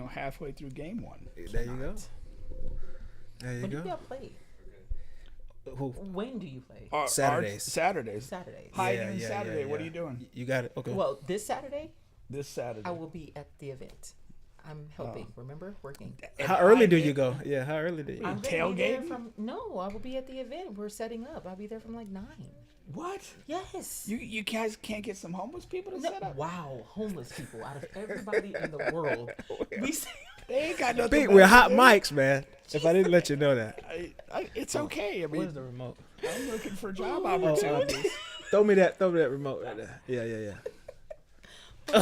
halfway through game one. There you go. There you When go. do y'all play? Who? When do you play? Saturdays. Saturdays. Hi. Hive Saturday. What are you doing? You got it. Okay. Well, this Saturday, This Saturday. I will be at the event. I'm helping. Remember, working. How early do you go? Yeah, how early do you? I'm tailgate? No, I will be at the event. We're setting up. I'll be there from like 9. What? Yes. You guys can't get some homeless people to set up? Wow, homeless people out of everybody in the world. They ain't got nothing. Big, we're hot mics, man. If I didn't let you know that. It's okay. I mean, Where's the remote? I'm looking for job opportunities. Throw me that remote right there. Yeah.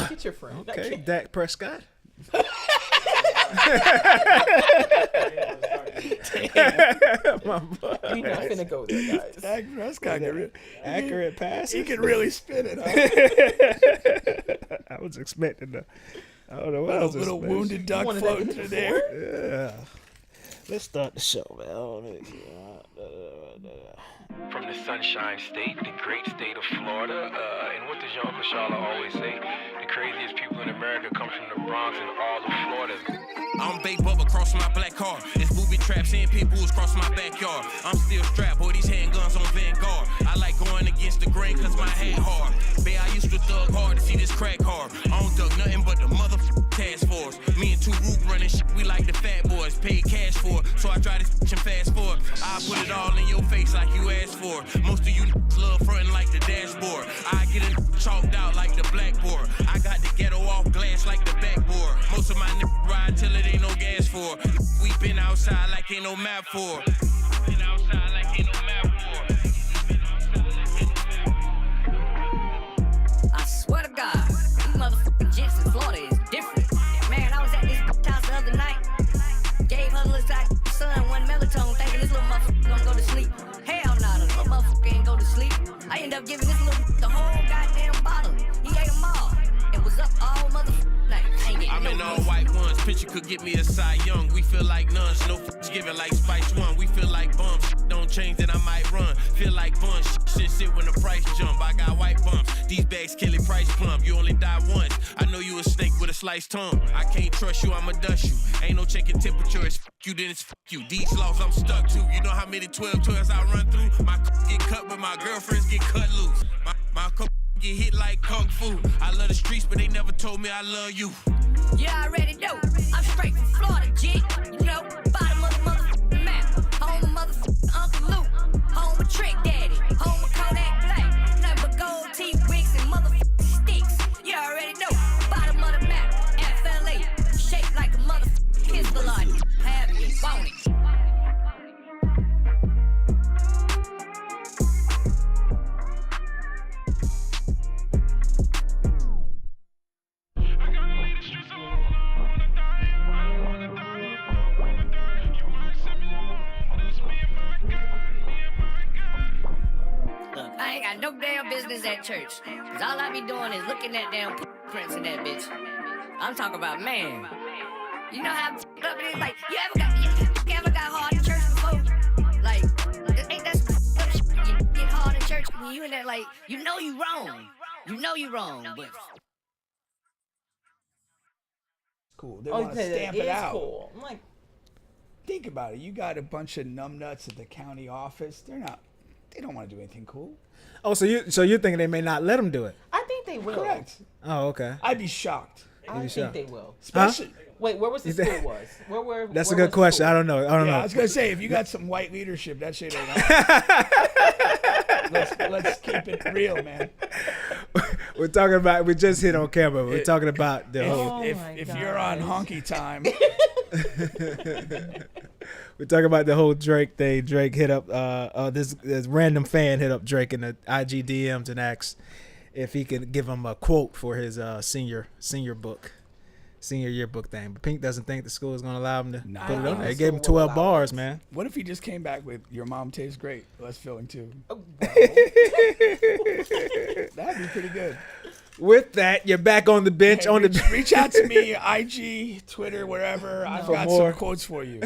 Get your friend. Okay, Dak Prescott. My boy. We're not finna go there, guys. Dak Prescott, Accurate pass. he can really spin it. Huh? I was expecting the. I don't know what I was little expecting. wounded duck floating through there. Yeah. Let's start the show, man. From the Sunshine State, the great state of Florida, and what does your Uncle Charlotte always say? The craziest people in America come from the Bronx and all of Florida. I'm Big Bubba cross my black car. It's booby traps and pit bulls cross my backyard. I'm still strapped, boy, these handguns on Vanguard. I like going against the grain cause my head hard. Bae, I used to thug hard to see this crack hard. I don't duck nothing but the motherfucking task force. Me and 2 Root running shit, we like the fat boys. Paid cash for it, so I try this and fast forward. I put it all in your face like you asked for. Most of you love frontin' like the dashboard. I get it chalked out like the blackboard. I got the ghetto off glass like the backboard. Most of my niggas ride till it ain't no gas for. We been outside like ain't no map for. Been outside like ain't no map for. I swear to God, these motherfucking gents in Florida is different. Man, I was at this house the other night. Gave her little son one melatonin, thinking this little motherfucker gonna go to sleep. Hell no, the little motherfucker ain't go to sleep. I ended up giving this little the whole goddamn bottle. He ate them all. It was up all motherfucking night. I'm in all white ones. Picture could get me a Cy Young. We feel like nuns. No f***s giving like Spice One. We feel like bums. Don't change that I might run. Feel like buns. Shit sit when the price jump. I got white bumps. These bags kill it price plump. You only die once. I know you a snake with a sliced tongue. I can't trust you. I'ma dust you. Ain't no checking temperature. It's f*** you, then it's f*** you. These laws I'm stuck to. You know how many 12-12s I run through? My get cut, but my girlfriends get cut loose. My get hit like kung fu. I love the streets, but they never told me I love you. Yeah, I already know. I'm straight from Florida, G. You know, bottom of the motherfucking map. Home of motherfucking Uncle Luke. Home of Trick Daddy. Home of Kodak Black. Nothing but gold teeth, wigs, and motherfucking sticks. You already know. Bottom of the map. FLA. Shaped like a motherfucking Hezbollah. Have you, want it. I ain't got no damn business at church. Cause all I be doing is looking at damn prints in that bitch. I'm talking about, man. You know how up it is? Like, you ever got hard in church before? Like, ain't that shit? You get hard in church when you in that, like, you know you wrong. You know you wrong, but... Cool. They want to stamp it out. Cool. I'm like, Think about it. You got a bunch of numbnuts at the county office. They don't want to do anything cool. Oh, so you're thinking they may not let them do it? I think they will. Correct. Oh, okay. I'd be shocked. I think they will. Especially. Wait, where was the school was? That's a where good question. I don't know. I was gonna say, if you got some white leadership, that shit ain't on. let's keep it real, man. We're talking about. We just hit on camera. We're talking about the whole. If you're on honky time. We're talking about the whole Drake thing. Drake hit up this random fan hit up Drake in the IG DMs and asked if he could give him a quote for his senior yearbook thing. But Pink doesn't think the school is going to allow him to put it on there. They gave him 12 bars, man. What if he just came back with "Your mom tastes great"? Let's feeling too. Oh, That'd be pretty good. With that, you're back on the bench. Reach out to me, IG, Twitter, wherever. I've got some quotes for you.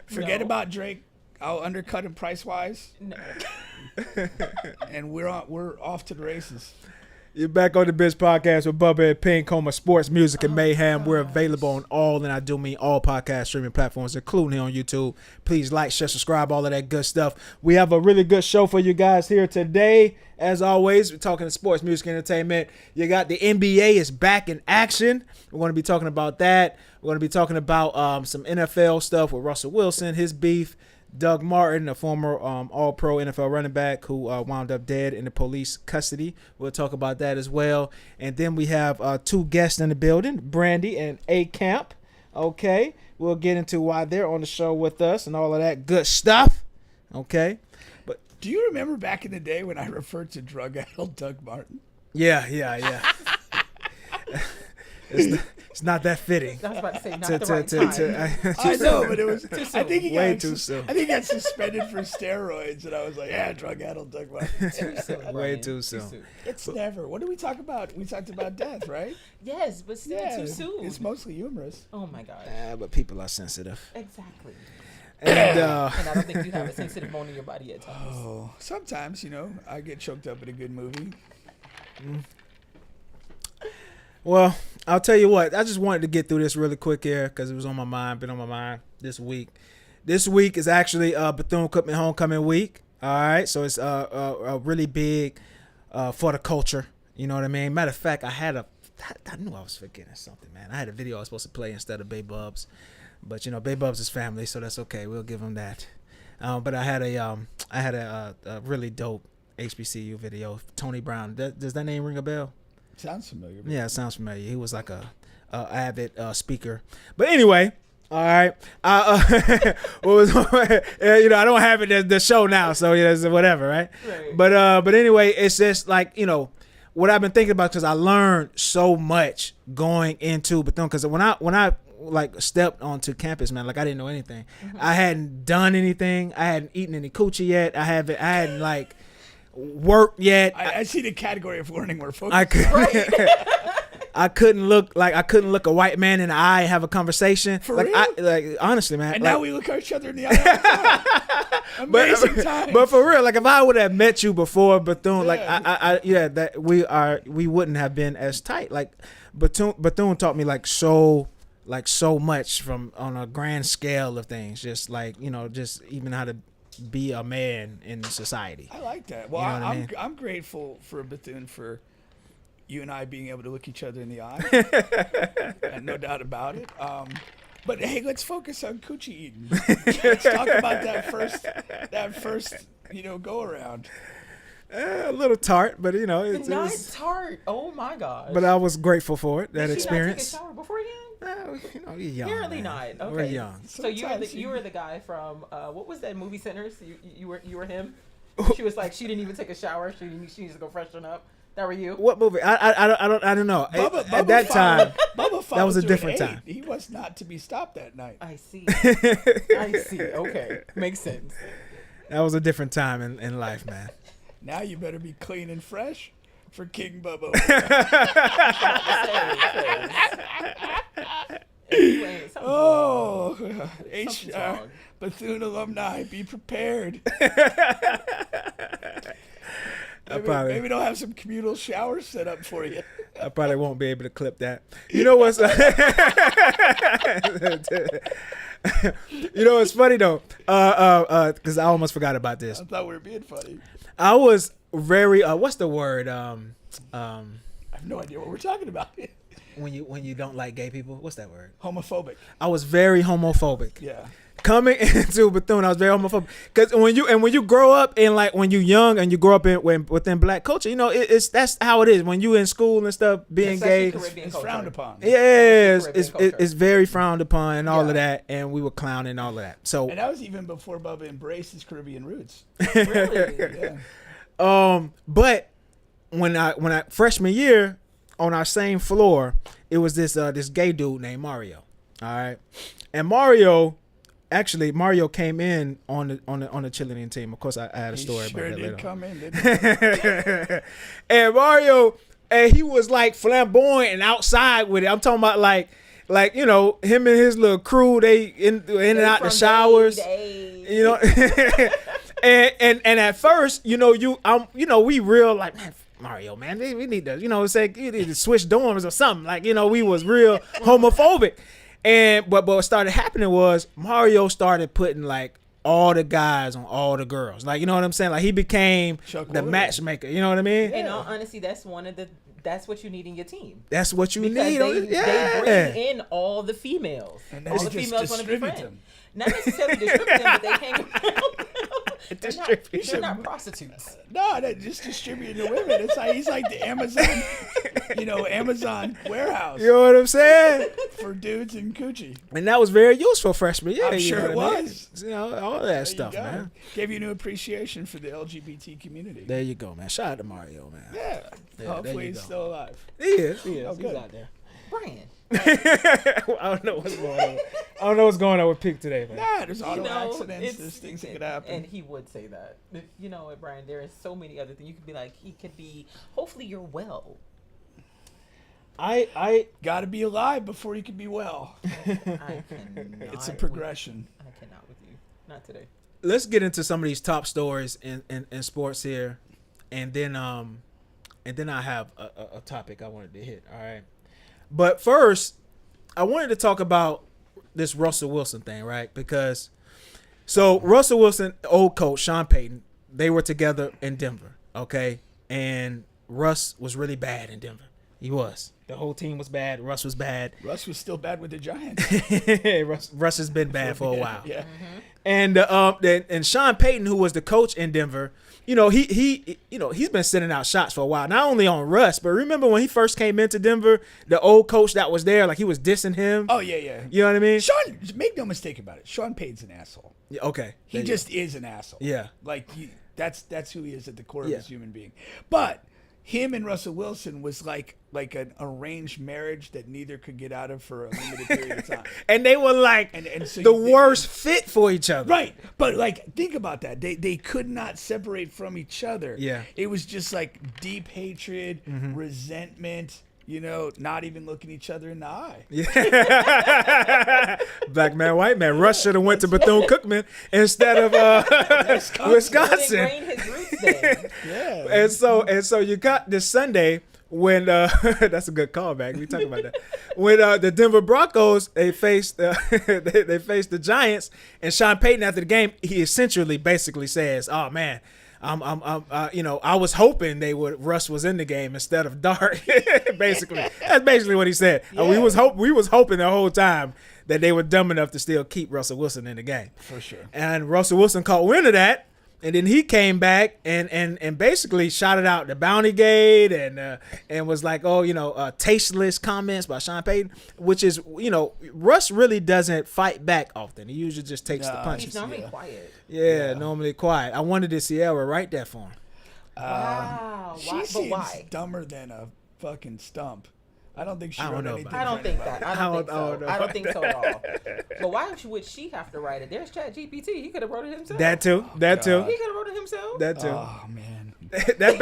Forget about Drake. I'll undercut him price wise. No. And we're off to the races. You're back on the Biz Podcast with Bubba and Pink, home of sports, music, and mayhem. We're available on all, and I do mean all podcast streaming platforms, including here on YouTube. Please like, share, subscribe, all of that good stuff. We have a really good show for you guys here today. As always, we're talking sports, music, entertainment. You got the NBA is back in action. We're going to be talking about that. We're going to be talking about some NFL stuff with Russell Wilson, his beef. Doug Martin, a former all-pro NFL running back who wound up dead in the police custody. We'll talk about that as well. And then we have two guests in the building, Brandy and A Camp. Okay, we'll get into why they're on the show with us and all of that good stuff. Okay. But do you remember back in the day when I referred to drug-addled Doug Martin? Yeah. It's not that fitting. I was about to say, not the right time. I know, but it was too soon. I think he Way got too soon. I think he got suspended for steroids, and I was like, yeah, drug-addled Doug Martin. Too soon, Way Ryan. too soon. It's never. What did we talk about? We talked about death, right? Yes, but still too soon. It's mostly humorous. Oh my God. But people are sensitive. Exactly. And And I don't think you have a sensitive bone in your body at times. Oh, sometimes, I get choked up in a good movie. well, I'll tell you what. I just wanted to get through this really quick here because it was on my mind. Been on my mind this week. This week is actually Bethune Cookman homecoming week. All right, so it's really big for the culture. You know what I mean? Matter of fact, I knew I was forgetting something, man. I had a video I was supposed to play instead of Bay Bubs, but Bay Bubs is family, so that's okay. We'll give them that. But I had a really dope HBCU video. Tony Brown. Does that name ring a bell? Sounds familiar. Yeah, it sounds familiar. He was like a avid speaker. But anyway, all right. What was I don't have it as the show now, so whatever, right? But anyway, it's just like what I've been thinking about because I learned so much going into Bethune because when I like stepped onto campus, man, like I didn't know anything. Mm-hmm. I hadn't done anything. I hadn't eaten any coochie yet. I hadn't like worked yet. I see the category of learning we're focused I couldn't look a white man in the eye and have a conversation. For real? Honestly, man. And now we look at each other in the eye. Amazing times. But for real, like if I would have met you before Bethune, we wouldn't have been as tight. Like Bethune taught me so much from on a grand scale of things. Just just even how to be a man in society. I like that. Well, I'm grateful for Bethune for you and I being able to look each other in the eye, and no doubt about it. But hey, let's focus on coochie eating. Let's talk about that first go around. A little tart, but it's not tart. Oh my gosh! But I was grateful for it. That Did experience. You not take a shower beforehand? You're young. Apparently man. not. Okay. We're young. So you were the guy from what was that movie Centers? You were him. She was like she didn't even take a shower. She needs to go freshen up. That were you? What movie? I don't know. At that time, that was a different time. He was not to be stopped that night. I see. I see. Okay, makes sense. That was a different time in life, man. Now you better be clean and fresh for King Bubba. Bethune alumni, be prepared. Maybe they'll have some communal showers set up for you. I probably won't be able to clip that. You know what's it's funny though, because I almost forgot about this. I thought we were being funny. I was very what's the word? I have no idea what we're talking about. When you don't like gay people, what's that word? Homophobic. I was very homophobic. Yeah. Coming into Bethune, I was very homophobic because when you grow up and like when you're young and you grow up within black culture, that's how it is. When you in school and stuff, being gay, it's frowned upon. Yeah, it's very frowned upon and all of that, and we were clowning and all of that. So and that was even before Bubba embraced his Caribbean roots. Really? Yeah. But when I freshman year on our same floor, it was this gay dude named Mario. All right, and Mario came in on the cheerleading team. Of course, I had a story about that later. Come in, didn't he? And Mario, he was like flamboyant and outside with it. I'm talking about like him and his little crew. They in and out the showers. And at first, we real like, man, Mario, man, we need to, say you need to switch dorms or something. Like, we was real homophobic. And but what started happening was Mario started putting like all the guys on all the girls. Like, you know what I'm saying? Like, he became the matchmaker. You know what I mean? In all honesty, that's what you need in your team. That's what you because need. They bring in all the females. And all the females want to be friends. them. Not necessarily distribute them, but they hang around. They're not prostitutes. No, just distributing the women. He's like the Amazon, Amazon warehouse. You know what I'm saying? For dudes and coochie. And that was very useful freshman year. I'm sure it was. All that stuff, man. Gave you new appreciation for the LGBT community. There you go, man. Shout out to Mario, man. Yeah. Hopefully he's still alive. He is. Oh, he's out there. Brian. I don't know what's going on. I don't know what's going on with Pick today, man. Nah, there's auto accidents. There's things that could happen. And he would say that. You know what, Brian? There is so many other things. You could be like, he could be. Hopefully, you're well. I got to be alive before you can be well. I cannot. It's a progression. I cannot with you. Not today. Let's get into some of these top stories in sports here, and then I have a topic I wanted to hit. All right. But first, I wanted to talk about this Russell Wilson thing, right? Because Russell Wilson, old coach, Sean Payton, they were together in Denver, okay? And Russ was really bad in Denver. He was. The whole team was bad. Russ was bad. Russ was still bad with the Giants. Russ has been bad for a while. Yeah. Mm-hmm. And Sean Payton, who was the coach in Denver, he's been sending out shots for a while. Not only on Russ, but remember when he first came into Denver, the old coach that was there, like he was dissing him. Oh yeah. You know what I mean? Sean, make no mistake about it. Sean Payton's an asshole. Yeah, okay. He just is an asshole. Yeah. Like that's who he is at the core of his human being. But him and Russell Wilson was like an arranged marriage that neither could get out of for a limited period of time. And they were like so the worst fit for each other. Right. But like, think about that. They could not separate from each other. Yeah. It was just like deep hatred, resentment, not even looking each other in the eye. Yeah. Black man, white man. Russ should have went to Bethune Cookman instead of Wisconsin. Ingrained his roots there. Yeah. And so you got this Sunday when that's a good callback. We talk about that. When the Denver Broncos they faced the Giants, and Sean Payton after the game, he essentially basically says, "Oh man, I was hoping Russ was in the game instead of Dart." Basically, that's basically what he said. Yeah. We was hoping the whole time that they were dumb enough to still keep Russell Wilson in the game. For sure. And Russell Wilson caught wind of that. And then he came back and basically shouted out the Bounty Gate and was like, tasteless comments by Sean Payton, which is, Russ really doesn't fight back often. He usually just takes the punches. He's normally quiet. Yeah, normally quiet. I wanted to Sierra write that for him. Wow. She seems why? dumber than a fucking stump. I don't think she I wrote don't know anything. I don't think that. I don't think so. know I don't think so at all. But why would she have to write it? There's ChatGPT. He could have wrote it himself. That too. He could have wrote it himself. That too. Oh man. that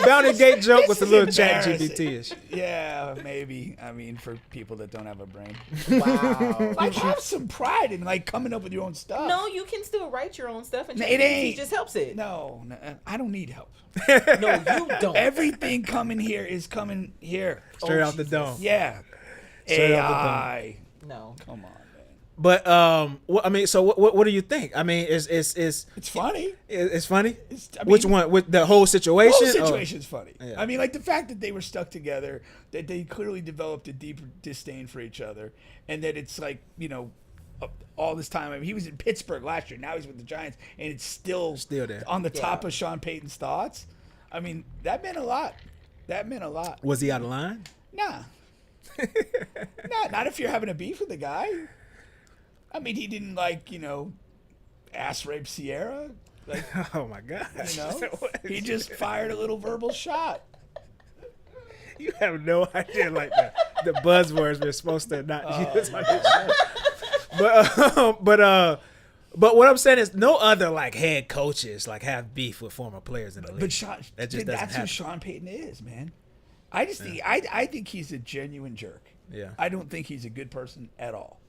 bounty gate joke was a This little is ChatGPT-ish. Yeah, maybe. I mean, for people that don't have a brain. Wow. Like, have some pride in like coming up with your own stuff. No, you can still write your own stuff, and It ChatGPT ain't. just helps it. No, I don't need help. No, you don't. Everything coming here is coming here. Straight out the Jesus. dome. Yeah. Straight out the AI. No. Come on, man. But what do you think? I mean, It's funny. it's funny. I mean, Which one? With the whole situation? The whole situation's funny. Yeah. I mean, like the fact that they were stuck together, that they clearly developed a deep disdain for each other, and that it's like, all this time. I mean, he was in Pittsburgh last year. Now he's with the Giants, and it's still there on the top of Sean Payton's thoughts. I mean, that meant a lot. Was he out of line? Nah. Not if you're having a beef with the guy. I mean, he didn't ass rape Sierra. Like, Oh my God! he just fired a little verbal shot. You have no idea, like the buzzwords we're supposed to not use on this show. But what I'm saying is, no other head coaches have beef with former players in the league. But Sean, that just doesn't that's who happen. Sean Payton is, man. I just think I think he's a genuine jerk. Yeah. I don't think he's a good person at all,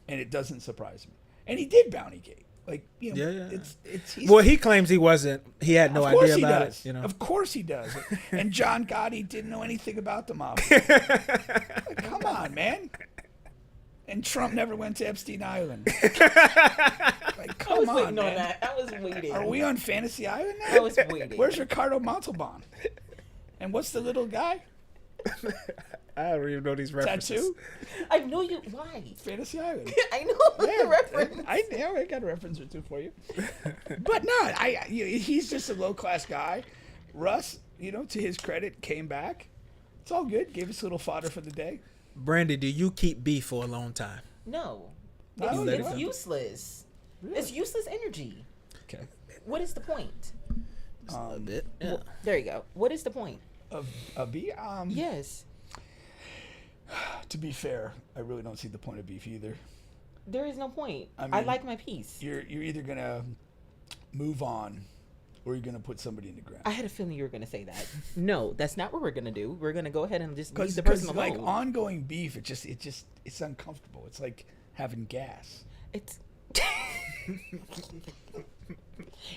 and it doesn't surprise me. And he did Bounty Gate. Like, Yeah. he's, Well, he claims he wasn't. He had no of course idea he about does. it. Of course he does. And John Gotti didn't know anything about the mafia. Like, come on, man. And Trump never went to Epstein Island. Like, I come was on, waiting man. on that. I was waiting. Are we on Fantasy Island now? I was waiting. Where's Ricardo Montalban? And what's the little guy? I don't even know these references. Tattoo? I know you. Why? Fantasy Island. I know the reference. I got a reference or two for you. But no, he's just a low class guy. Russ, to his credit, came back. It's all good. Gave us a little fodder for the day. Brandy, do you keep beef for a long time? No. No, It's, you don't. useless. It's useless energy. Okay. What is the point? A bit. Yeah. Well, there you go. What is the point? Of beef? Yes. To be fair, I really don't see the point of beef either. There is no point. I I mean, like my peace. You're either gonna move on, or you're gonna put somebody in the ground. I had a feeling you were going to say that. No, that's not what we're going to do. We're going to go ahead and just leave Because the person alone. like ongoing beef, it's uncomfortable. It's like having gas.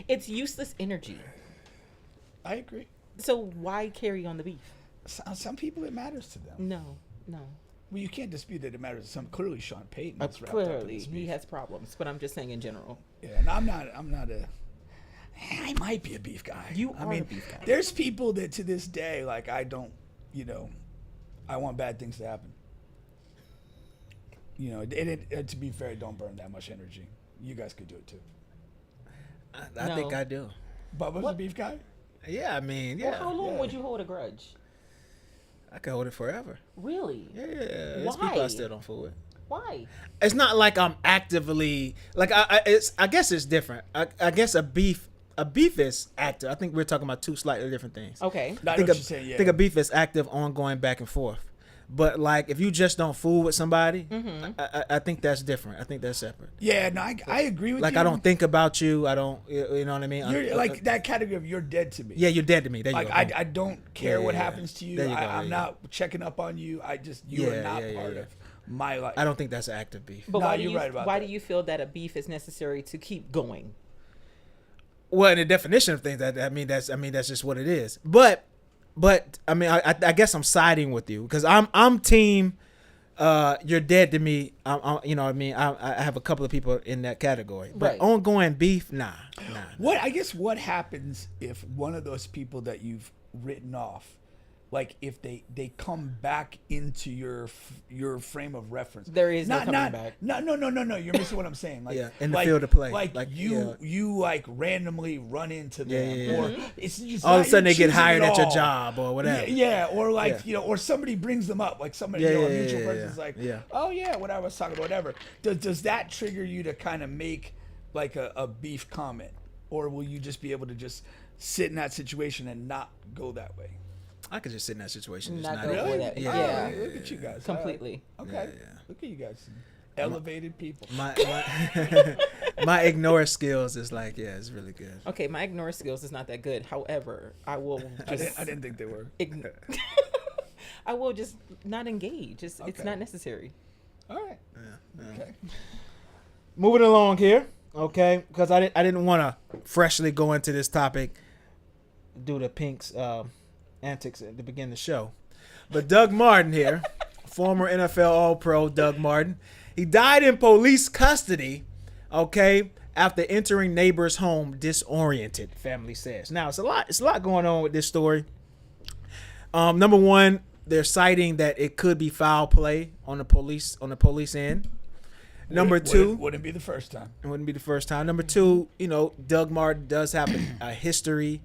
It's useless energy. I agree. So why carry on the beef? Some people it matters to them. No. Well, you can't dispute that it matters to some. Clearly, Sean Payton is wrapped up in Clearly, this he beef. has problems, but I'm just saying in general. Yeah, and I'm not a. I might be a beef guy. You I are mean, a beef guy. There's people that to this day, like, I don't, I want bad things to happen. To be fair, don't burn that much energy. You guys could do it too. I No. think I do. Bubba's a What? beef guy? Yeah, I mean, Well, yeah. how long would you hold a grudge? I can hold it forever. Really? Yeah. There's people I Why? still don't fool with. Why? It's not like I'm actively like I guess it's different. I guess a beef is active. I think we're talking about two slightly different things. Okay. No, I know think what a, you're saying, yeah. I think a beef is active, ongoing, back and forth. But like if you just don't fool with somebody, I think that's different. I think that's separate. Yeah, no, I agree with Like you. I don't think about you. I don't. You know what I mean? You're like that category of you're dead to me. Yeah, you're dead to me. There you Like go. I don't care what Yeah. happens to you. There you go, I'm yeah. not checking up on you. You are Yeah, not yeah, part yeah. of my life. I don't think that's active beef. But No, why do you're you right about why that. do you feel that a beef is necessary to keep going? Well, in the definition of things, that's just what it is. But I mean, I guess I'm siding with you because I'm team. You're dead to me. You know what I mean. I have a couple of people in that category, but Right. ongoing beef, nah. What happens if one of those people that you've written off, like if they come back into your frame of reference? There is no coming back. No. You're missing what I'm saying. Like, Yeah, in the field of play. Like Yeah. you like randomly run into them, Yeah. or it's just All of not a sudden you they get choosing hired it at your all. job or whatever. Yeah, or like Yeah. or somebody brings them up, like somebody, Yeah, a yeah, mutual yeah, person's yeah. like, Yeah. oh yeah, what I was talking about, whatever. Does that trigger you to kind of make like a beef comment, or will you just be able to just sit in that situation and not go that way? I could just sit in that situation. and Not just go not with even- that. Yeah. Oh, look at you guys. Completely. Okay. Yeah. Look at you guys. Elevated people. My my ignore skills is like, yeah, it's really good. Okay, my ignore skills is not that good. However, I will I just didn't think they were. I will just not engage. It's Okay. not necessary. All right. Yeah. Okay. Moving along here, okay, because I didn't want to freshly go into this topic due to Pink's antics at the beginning of the show. But Doug Martin here, former NFL All-Pro Doug Martin, he died in police custody, okay, after entering neighbor's home disoriented, family says. Now, it's a lot going on with this story. Number one, they're citing that it could be foul play on the police end. Number two, wouldn't be the first time. it wouldn't be the first time. Number two, Doug Martin does have a history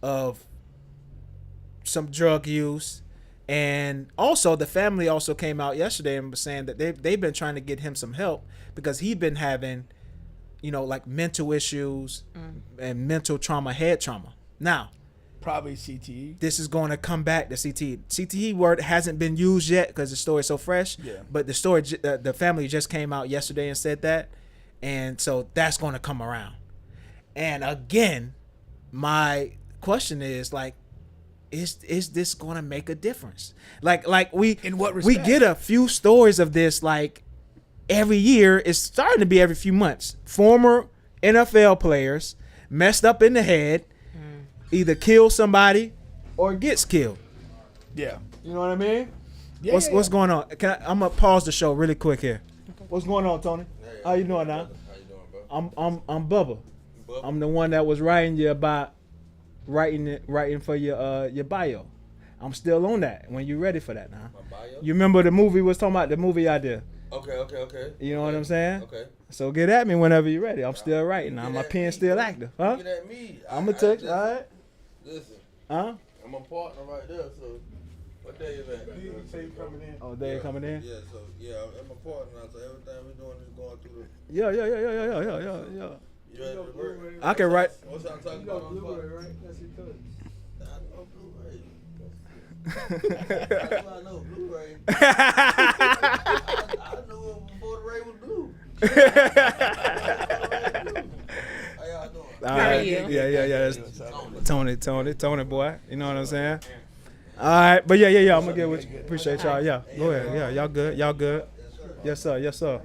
of some drug use. And also the family also came out yesterday and was saying that they've been trying to get him some help because he'd been having, like mental issues and mental trauma, head trauma. Now, Probably CTE. this is going to come back to CTE. CTE word hasn't been used yet because the story is so fresh. Yeah. But the story, the family just came out yesterday and said that. And so that's going to come around. And again, my question is like, is this going to make a difference? Like we, In what we respect? get a few stories of this like every year. It's starting to be every few months. Former NFL players messed up in the head, either kill somebody or gets killed. Yeah. You know what I mean? Yeah, What's going on? I'm gonna pause the show really quick here. What's going on, Tony? How you doing now? How you doing, bro? I'm Bubba. I'm the one that was writing you about writing for your bio. I'm still on that. When you ready for that now? My bio? You remember the movie we was talking about? The movie idea. Okay. You know what I'm saying? Okay. So get at me whenever you're ready. I'm still writing now. My pen's still active. Huh? Get at me. I'm gonna text. All right. Listen. Huh? I'm a partner right there, so what day is that? Coming in. Oh, they coming in. Yeah, so I'm a partner now, so everything we're doing is going through the. Yeah. You ready to work? I can write. What's I'm talking about on the phone? right? That's your cousin. I know Blu-ray. That's why I know Blu-ray. I knew it before the Ray was blue. How y'all doing? How are you? Yeah. That's Tony, boy. You know what I'm saying? All right, but yeah. I'm gonna get with you. Appreciate y'all. Yeah, go ahead. Yeah, y'all good. Yes, sir.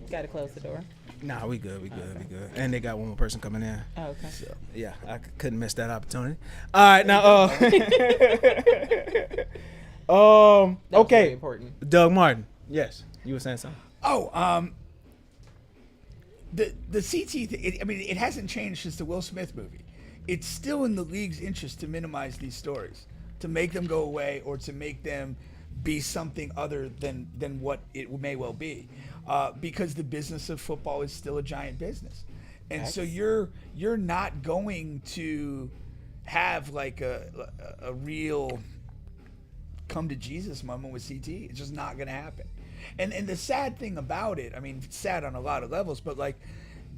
Gotta close the door. Nah, we good. And they got one more person coming in. Oh, okay. So, yeah, I couldn't miss that opportunity. All right, now, That was very okay, important. Doug Martin. Yes, you were saying something. Oh, the CT thing. It hasn't changed since the Will Smith movie. It's still in the league's interest to minimize these stories, to make them go away, or to make them be something other than what it may well be, because the business of football is still a giant business, and so you're not going to have like a real come to Jesus moment with CT. It's just not going to happen. And the sad thing about it, it's sad on a lot of levels, but like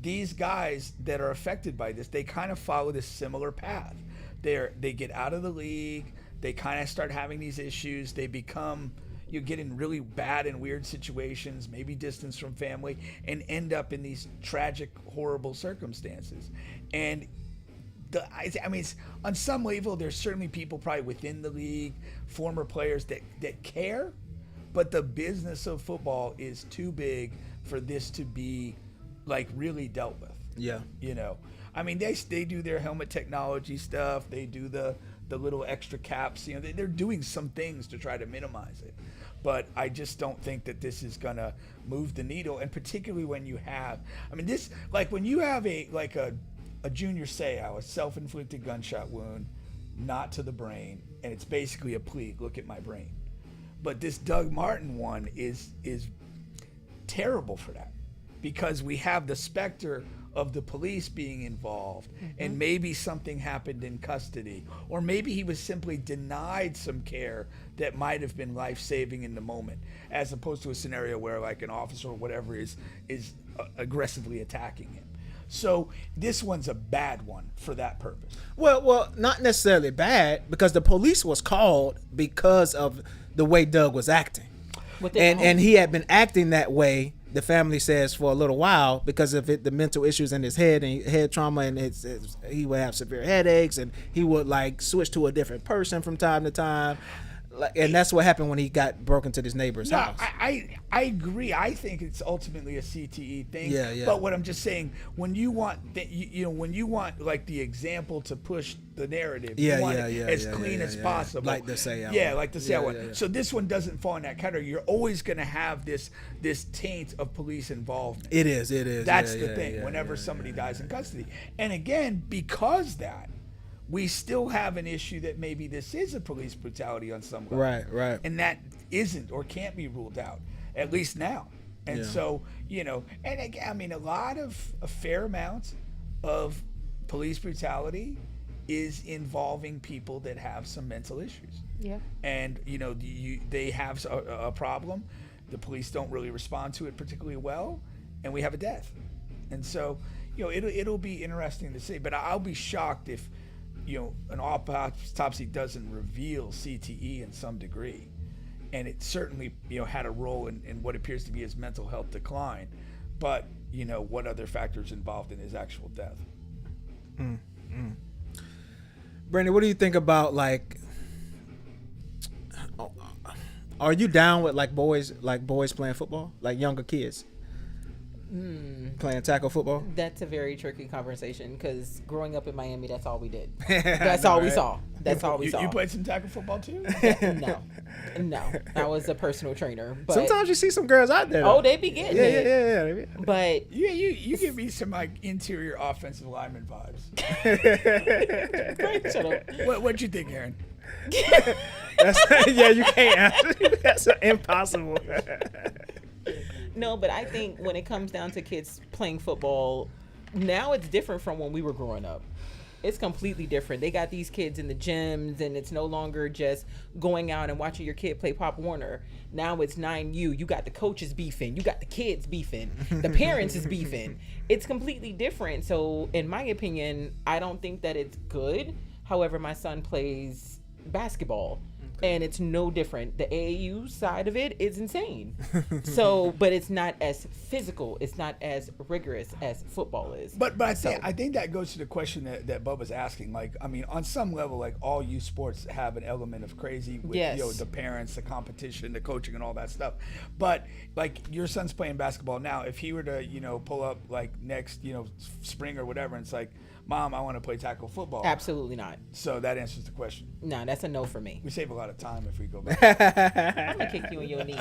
these guys that are affected by this, they kind of follow this similar path. They get out of the league. They kind of start having these issues. They become, you get in really bad and weird situations, maybe distance from family, and end up in these tragic, horrible circumstances. And it's, on some level, there's certainly people probably within the league, former players that care, but the business of football is too big for this to be like really dealt with. Yeah. They do their helmet technology stuff. They do the little extra caps. They're doing some things to try to minimize it. But I just don't think that this is going to move the needle. And particularly when you have, when you have a Junior Seau, a self-inflicted gunshot wound, not to the brain, and it's basically a plea, look at my brain. But this Doug Martin one is terrible for that, because we have the specter of the police being involved, and maybe something happened in custody, or maybe he was simply denied some care that might have been life-saving in the moment, as opposed to a scenario where like an officer or whatever is aggressively attacking him. So this one's a bad one for that purpose. Well, not necessarily bad, because the police was called because of the way Doug was acting, and he had been acting that way. The family says for a little while, because of the mental issues in his head and head trauma, and he would have severe headaches, and he would like switch to a different person from time to time. And that's what happened when he got broken to his neighbor's house. I agree. I think it's ultimately a CTE thing. Yeah. But what I'm just saying, when you want when you want like the example to push the narrative, you want it as clean as possible. Like the Seau. Yeah, like the Seau one. Yeah. So this one doesn't fall in that category. You're always going to have this taint of police involvement. It is. That's the thing. Whenever somebody dies in custody, and again, because that, we still have an issue that maybe this is a police brutality on some level. Right. And that isn't or can't be ruled out, at least now. And so, and again, a fair amount of police brutality is involving people that have some mental issues. Yeah. And, they have a problem. The police don't really respond to it particularly well, and we have a death. And so, it'll be interesting to see. But I'll be shocked if, an autopsy doesn't reveal CTE in some degree, and it certainly had a role in what appears to be his mental health decline, but what other factors involved in his actual death. Brandon, what do you think about like? Are you down with like boys playing football, like younger kids? Playing tackle football? That's a very tricky conversation because growing up in Miami, that's all we did. That's all we saw. That's all we saw. You played some tackle football too? No. I was a personal trainer. But sometimes you see some girls out there. Though. Oh, they be getting it. Yeah. But you give me some like interior offensive lineman vibes. shut up. What'd you think, Aaron? You can't answer. That's impossible. No, but I think when it comes down to kids playing football, now it's different from when we were growing up. It's completely different. They got these kids in the gyms, and it's no longer just going out and watching your kid play Pop Warner. Now it's 9U. You got the coaches beefing. You got the kids beefing. The parents is beefing. It's completely different. So, in my opinion, I don't think that it's good. However, my son plays basketball. And it's no different. The AAU side of it is insane. But it's not as physical. It's not as rigorous as football is. But I think that goes to the question that Bubba's asking. Like, I mean, on some level, like all youth sports have an element of crazy with the parents, the competition, the coaching, and all that stuff. But like your son's playing basketball now. If he were to pull up like next spring or whatever, and it's like, Mom, I want to play tackle football. Absolutely not. So that answers the question. No, that's a no for me. We save a lot of time if we go back. I'm going to kick you in your knee.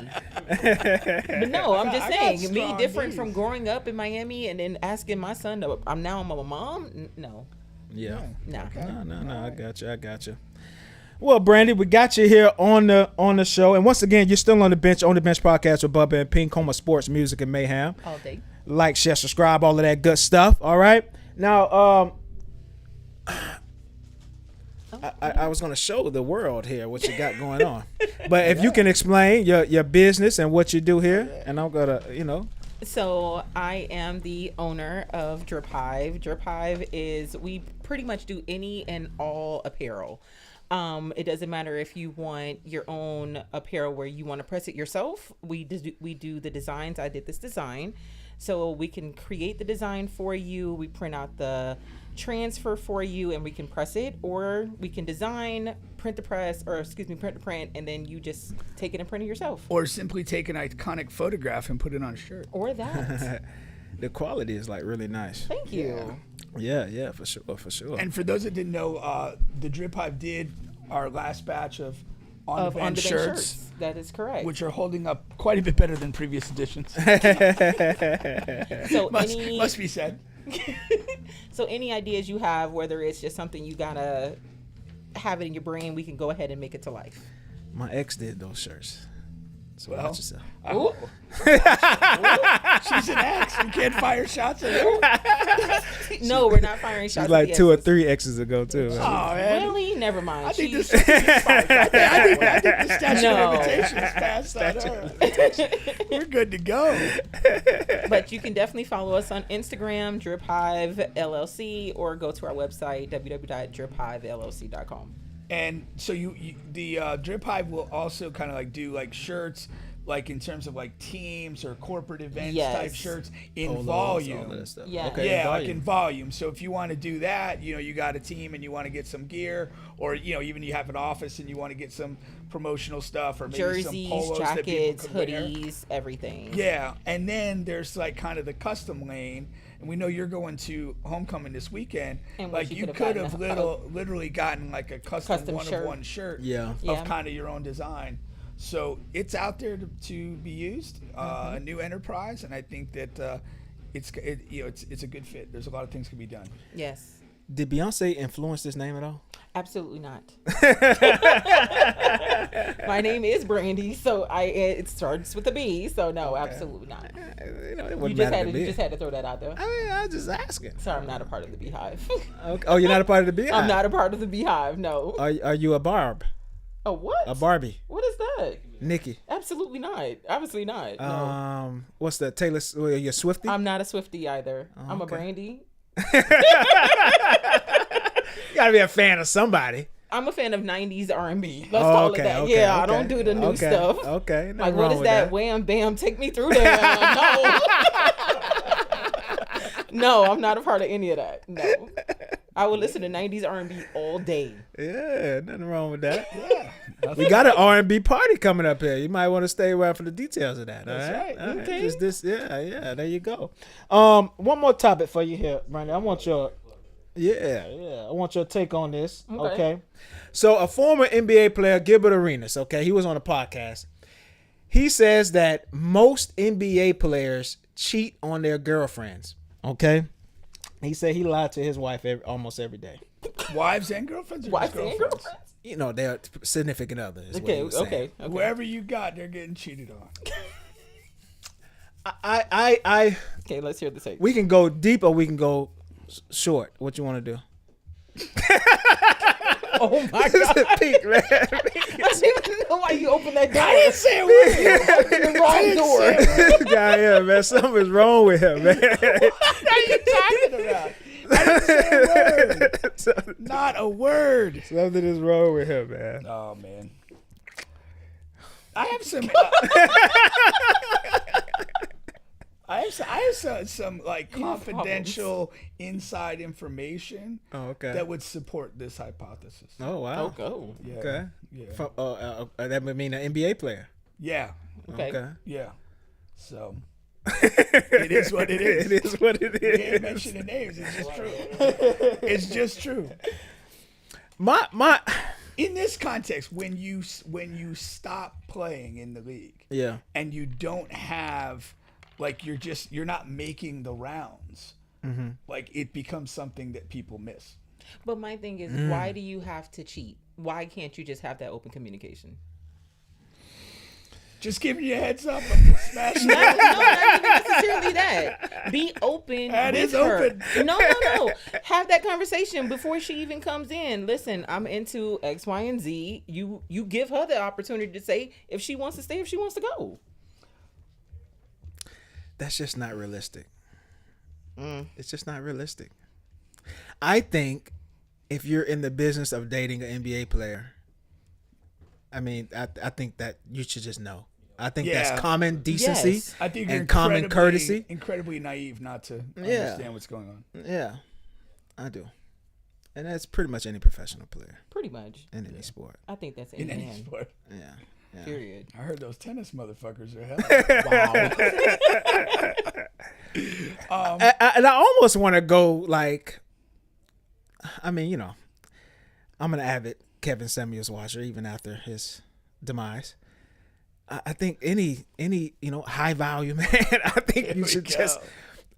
But no, I'm just saying, me different from growing up in Miami and then asking my son, I'm a mom? No. Yeah. No. Okay. No. I got you. Well, Brandy, we got you here on the show. And once again, you're still on the bench podcast with Bubba and Pink, home of sports, music, and mayhem. All day. Like, share, subscribe, all of that good stuff. All right. Now, I was going to show the world here what you got going on. But if you can explain your business and what you do here, and I'm going to, So I am the owner of Drip Hive. Drip Hive is, we pretty much do any and all apparel. It doesn't matter if you want your own apparel where you want to press it yourself. We do the designs. I did this design. So we can create the design for you. We print out the transfer for you and we can press it, or we can design, print the print, and then you just take it and print it yourself. Or simply take an iconic photograph and put it on a shirt. Or that. The quality is like really nice. Thank you. Yeah, for sure. And for those that didn't know, the Drip Hive did our last batch of on-the-bench shirts. That is correct. Which are holding up quite a bit better than previous editions. So must be said. So any ideas you have, whether it's just something you gotta have it in your brain, we can go ahead and make it to life. My ex did those shirts. So watch yourself. Oh. She's an ex. You can't fire shots at her. No, we're not firing shots. She's like at 2 or 3 exes ago too. Oh man. Really? Never mind. I think the statute of limitations is past on her. We're good to go. But you can definitely follow us on Instagram, Drip Hive LLC, or go to our website, www.driphivellc.com. And so the Drip Hive will also kind of like do like shirts, like in terms of like teams or corporate events type shirts in volume. All that stuff. Yeah. Okay, like in volume. So if you want to do that, you got a team and you want to get some gear, or even you have an office and you want to get some promotional stuff, or maybe jerseys, some polos jackets, that people could hoodies, everything. Yeah, and then there's like kind of the custom lane. And we know you're going to homecoming this weekend. And like you could have literally gotten like a custom one-of-one shirt of kind of your own design. So it's out there to be used, a new enterprise, and I think that it's a good fit. There's a lot of things can be done. Yes. Did Beyonce influence this name at all? Absolutely not. My name is Brandy, so it starts with a B. So no, absolutely not. It You just had to throw that out there. I mean, I was just asking. Sorry, I'm not a part of the Beehive. Okay. Oh, you're not a part of the Beehive? I'm not a part of the Beehive. No. Are you a Barb? A what? A Barbie? What is that? Nikki? Absolutely not. Obviously not. No. What's the Taylor? You're Swiftie? I'm not a Swiftie either. Oh, I'm a Brandy. You gotta be a fan of somebody. I'm a fan of 90s R&B. Let's call it that. Okay, I don't do the new stuff. Okay. Like, what is that? Wham, bam, take me through there. No. No, I'm not a part of any of that. No. I would listen to 90s R&B all day. Yeah, nothing wrong with that. Yeah. We got an R&B party coming up here. You might want to stay around for the details of that. That's all right. right. All right. Okay. Just this. Yeah. There you go. One more topic for you here, Brandon. I want your. Yeah. I want your take on this. Okay. So a former NBA player, Gilbert Arenas. Okay, he was on a podcast. He says that most NBA players cheat on their girlfriends. Okay. He said he lied to his wife almost every day. Wives and girlfriends? Or Wives just and girlfriends? girlfriends? You know, they're significant others. Is what he was saying. Okay. Whoever you got, they're getting cheated on. Okay, let's hear the take. We can go deep or we can go short. What you want to do? Oh my This is God. a peak, man. I didn't even know why you opened that door. I didn't say a word. The wrong door. This guy here, man. Something's wrong with him, man. What are you talking about? I didn't say a word. Not a word. Something is wrong with him, man. Oh, man. I have some... I have some like confidential inside information Oh, okay. that would support this hypothesis. Oh, wow. Oh, Yeah. Okay. Yeah. From, that would mean an NBA player. Yeah. okay. Yeah. So it is what it is. It is what it We ain't is. mentioning names. It's just true. It's just true. My In this context, when you stop playing in the league yeah. and you don't have, like, you're not making the rounds, like, it becomes something that people miss. But my thing is, why do you have to cheat? Why can't you just have that open communication? Just giving you a heads up. I'm gonna smash No, it. not even necessarily that. Be open That with is her. open. No. Have that conversation before she even comes in. Listen, I'm into X, Y, and Z. You give her the opportunity to say if she wants to stay, if she wants to go. That's just not realistic. It's just not realistic. I think if you're in the business of dating an NBA player, I mean, I think that you should just know. I think Yeah. that's common decency Yes. I think you're and common courtesy. incredibly naive not to Yeah. understand what's going on. Yeah, I do. And that's pretty much any professional player Pretty much. in any sport. I think that's In any man. sport. Yeah. Period. I heard those tennis motherfuckers are hell. Wow. And I almost want to go like, I mean, you know, I'm an avid Kevin Samuels watcher even after his demise. I think any high value man, I think you should just.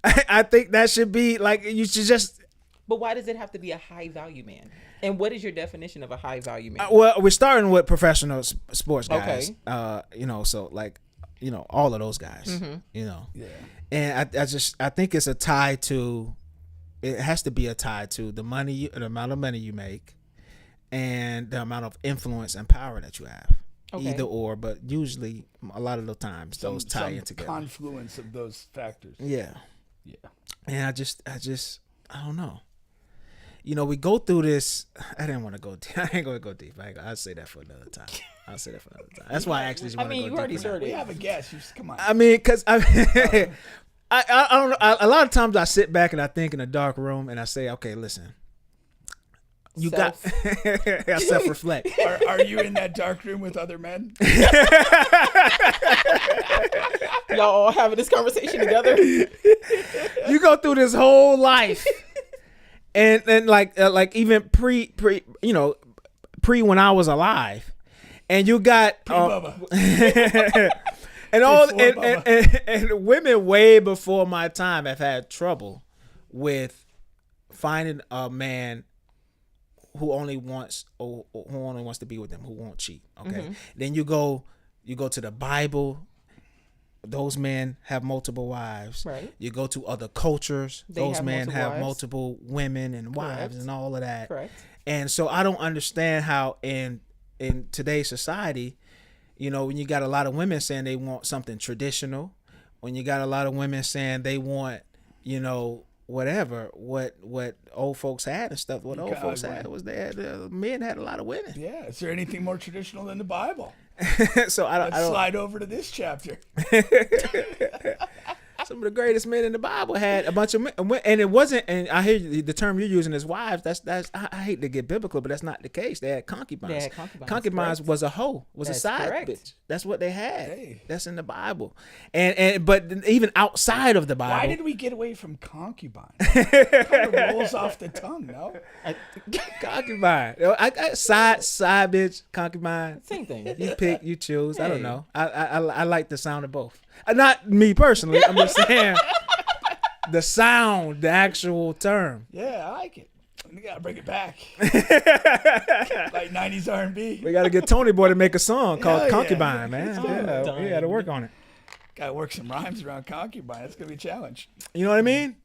I think that should be like you should just. But why does it have to be a high value man? And what is your definition of a high value man? Well, we're starting with professional sports guys. Okay. So like, all of those guys. Yeah. And I think it's a tie to. It has to be a tie to the amount of money you make, and the amount of influence and power that you have. Okay. Either or, but usually a lot of the times those tie in together. Confluence of those factors. Yeah. Yeah. And I don't know. We go through this. I didn't want to go deep. I ain't going to go deep. I'll say that for another time. That's why I actually want to go you already deeper. started. We have a guest. Come on. I mean, because I don't know. A lot of times I sit back and I think in a dark room and I say, okay, listen. You got self-reflect. Are you in that dark room with other men? Y'all all having this conversation together? You go through this whole life, and like even pre when I was alive, and you got Bubba. and all Before and women way before my time have had trouble with finding a man who only wants to be with them, who won't cheat. Okay. Then you go to the Bible. Those men have multiple wives. Right. You go to other cultures. Those have men multiple have wives. multiple women and wives Correct. and all of that. Correct. And so I don't understand how in today's society, when you got a lot of women saying they want something traditional, when you got a lot of women saying they want, whatever, what old folks had and stuff. What old folks had was men had a lot of women. Yeah. Is there anything more traditional than the Bible? So I Let's don't. slide over to this chapter. Some of of the greatest men in the Bible had a bunch of men, and it wasn't. And I hear the term you're using is wives. That's I hate to get biblical, but that's not the case. They had concubines. They had concubines. Concubines Correct. was a hoe, was That's a side correct. bitch. That's what they had. Hey. That's in the Bible. But even outside of the Bible, Why did we get away from concubine? It kind of rolls off the tongue, no? concubine? I side bitch, concubine. Same thing. You pick, you choose. I don't Hey. know. I like the sound of both. Not me personally. I'm just saying the sound, the actual term. Yeah, I like it. We gotta bring it back. Like 90s R&B. We got to get Tony Boy to make a song called Hell yeah. Concubine, man. Oh, Yeah, done. we got to work on it. Gotta work some rhymes around concubine. That's gonna be a challenge. You know what I mean?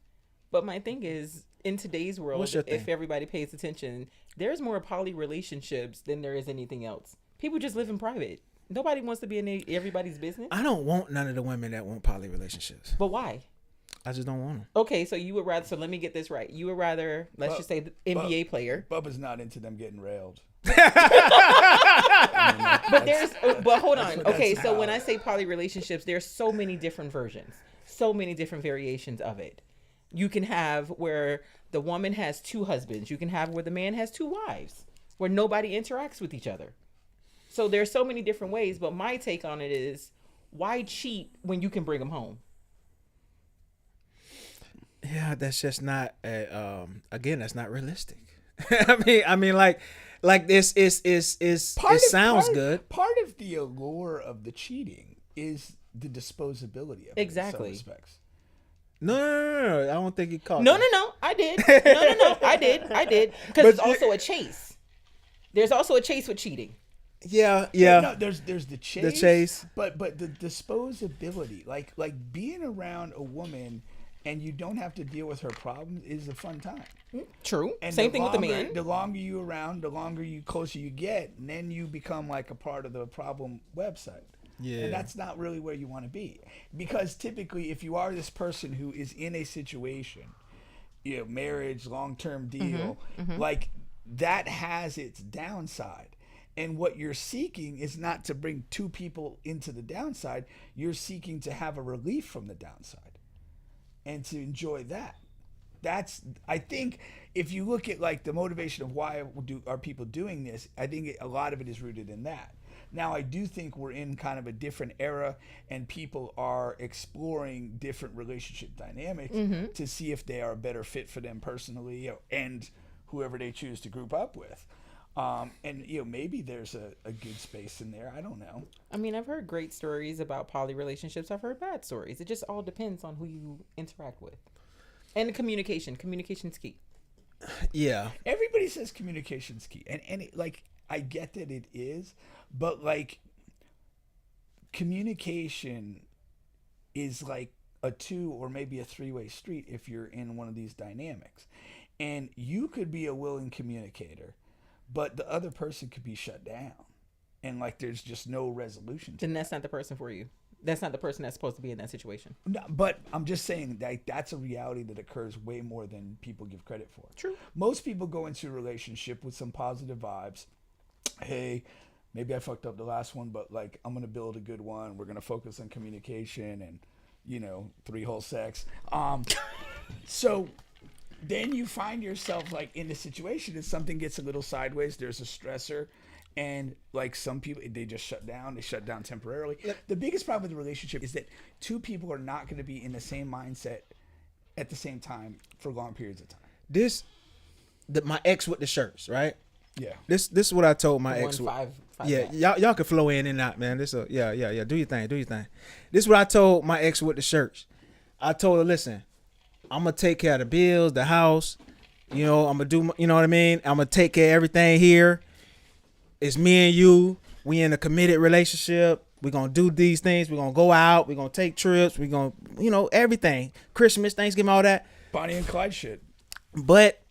But my thing is, in today's world, What's your if thing? everybody pays attention, there's more poly relationships than there is anything else. People just live in private. Nobody wants to be in everybody's business. I don't want none of the women that want poly relationships. But why? I just don't want them. Okay, so you would rather. So let me get this right. You would rather, let's just say, the NBA player. Bubba's not into them getting railed. But hold on. what Okay, that's so when about. I say poly relationships, there's so many different versions, so many different variations of it. You can have where the woman has two husbands. You can have where the man has two wives, where nobody interacts with each other. So there's so many different ways. But my take on it is, why cheat when you can bring them home? Yeah, that's just not. Again, that's not realistic. I mean, like this is it sounds good. Part of the allure of the cheating is the disposability of Exactly. it in some respects. No. I don't think he caught. No, that. I did. No, I did. Because it's also a chase. There's also a chase with cheating. Yeah. No, there's the chase. The chase. But the disposability, like being around a woman and you don't have to deal with her problems is a fun time. True. And Same thing with the longer- man. The longer you around, the longer you closer you get, and then you become like a part of the problem website. Yeah. And that's not really where you want to be. Because typically if you are this person who is in a situation, marriage, long-term deal, like that has its downside. And what you're seeking is not to bring two people into the downside. You're seeking to have a relief from the downside and to enjoy that. I think if you look at like the motivation of why are people doing this, I think a lot of it is rooted in that. Now, I do think we're in kind of a different era and people are exploring different relationship dynamics to see if they are a better fit for them personally and whoever they choose to group up with. And maybe there's a good space in there. I don't know. I mean, I've heard great stories about poly relationships. I've heard bad stories. It just all depends on who you interact with. And the communication. Communication's key. Yeah. Everybody says communication's key. And I get that it is, but like communication is like a 2 or maybe a 3-way street if you're in one of these dynamics. And you could be a willing communicator, but the other person could be shut down. And like there's just no resolution to Then that. that's not the person for you. That's not the person that's supposed to be in that situation. No, but I'm just saying that that's a reality that occurs way more than people give credit for. True. Most people go into a relationship with some positive vibes. Hey, maybe I fucked up the last one, but like I'm gonna build a good one. We're gonna focus on communication and 3-hole sex. So then you find yourself like in a situation that something gets a little sideways. There's a stressor. And like some people, they just shut down. They shut down temporarily. The biggest problem with the relationship is that two people are not going to be in the same mindset at the same time for long periods of time. My ex with the shirts, right? Yeah. This is what I told my ex. 5 Yeah, back. y'all can flow in and out, man. Yeah. Do your thing. This is what I told my ex with the shirts. I told her, listen, I'm gonna take care of the bills, the house. I'm gonna do. You know what I mean? I'm gonna take care of everything here. It's me and you. We in a committed relationship. We're going to do these things. We're going to go out. We're going to take trips. We're going to, everything. Christmas, Thanksgiving, all that. Bonnie and Clyde shit. But,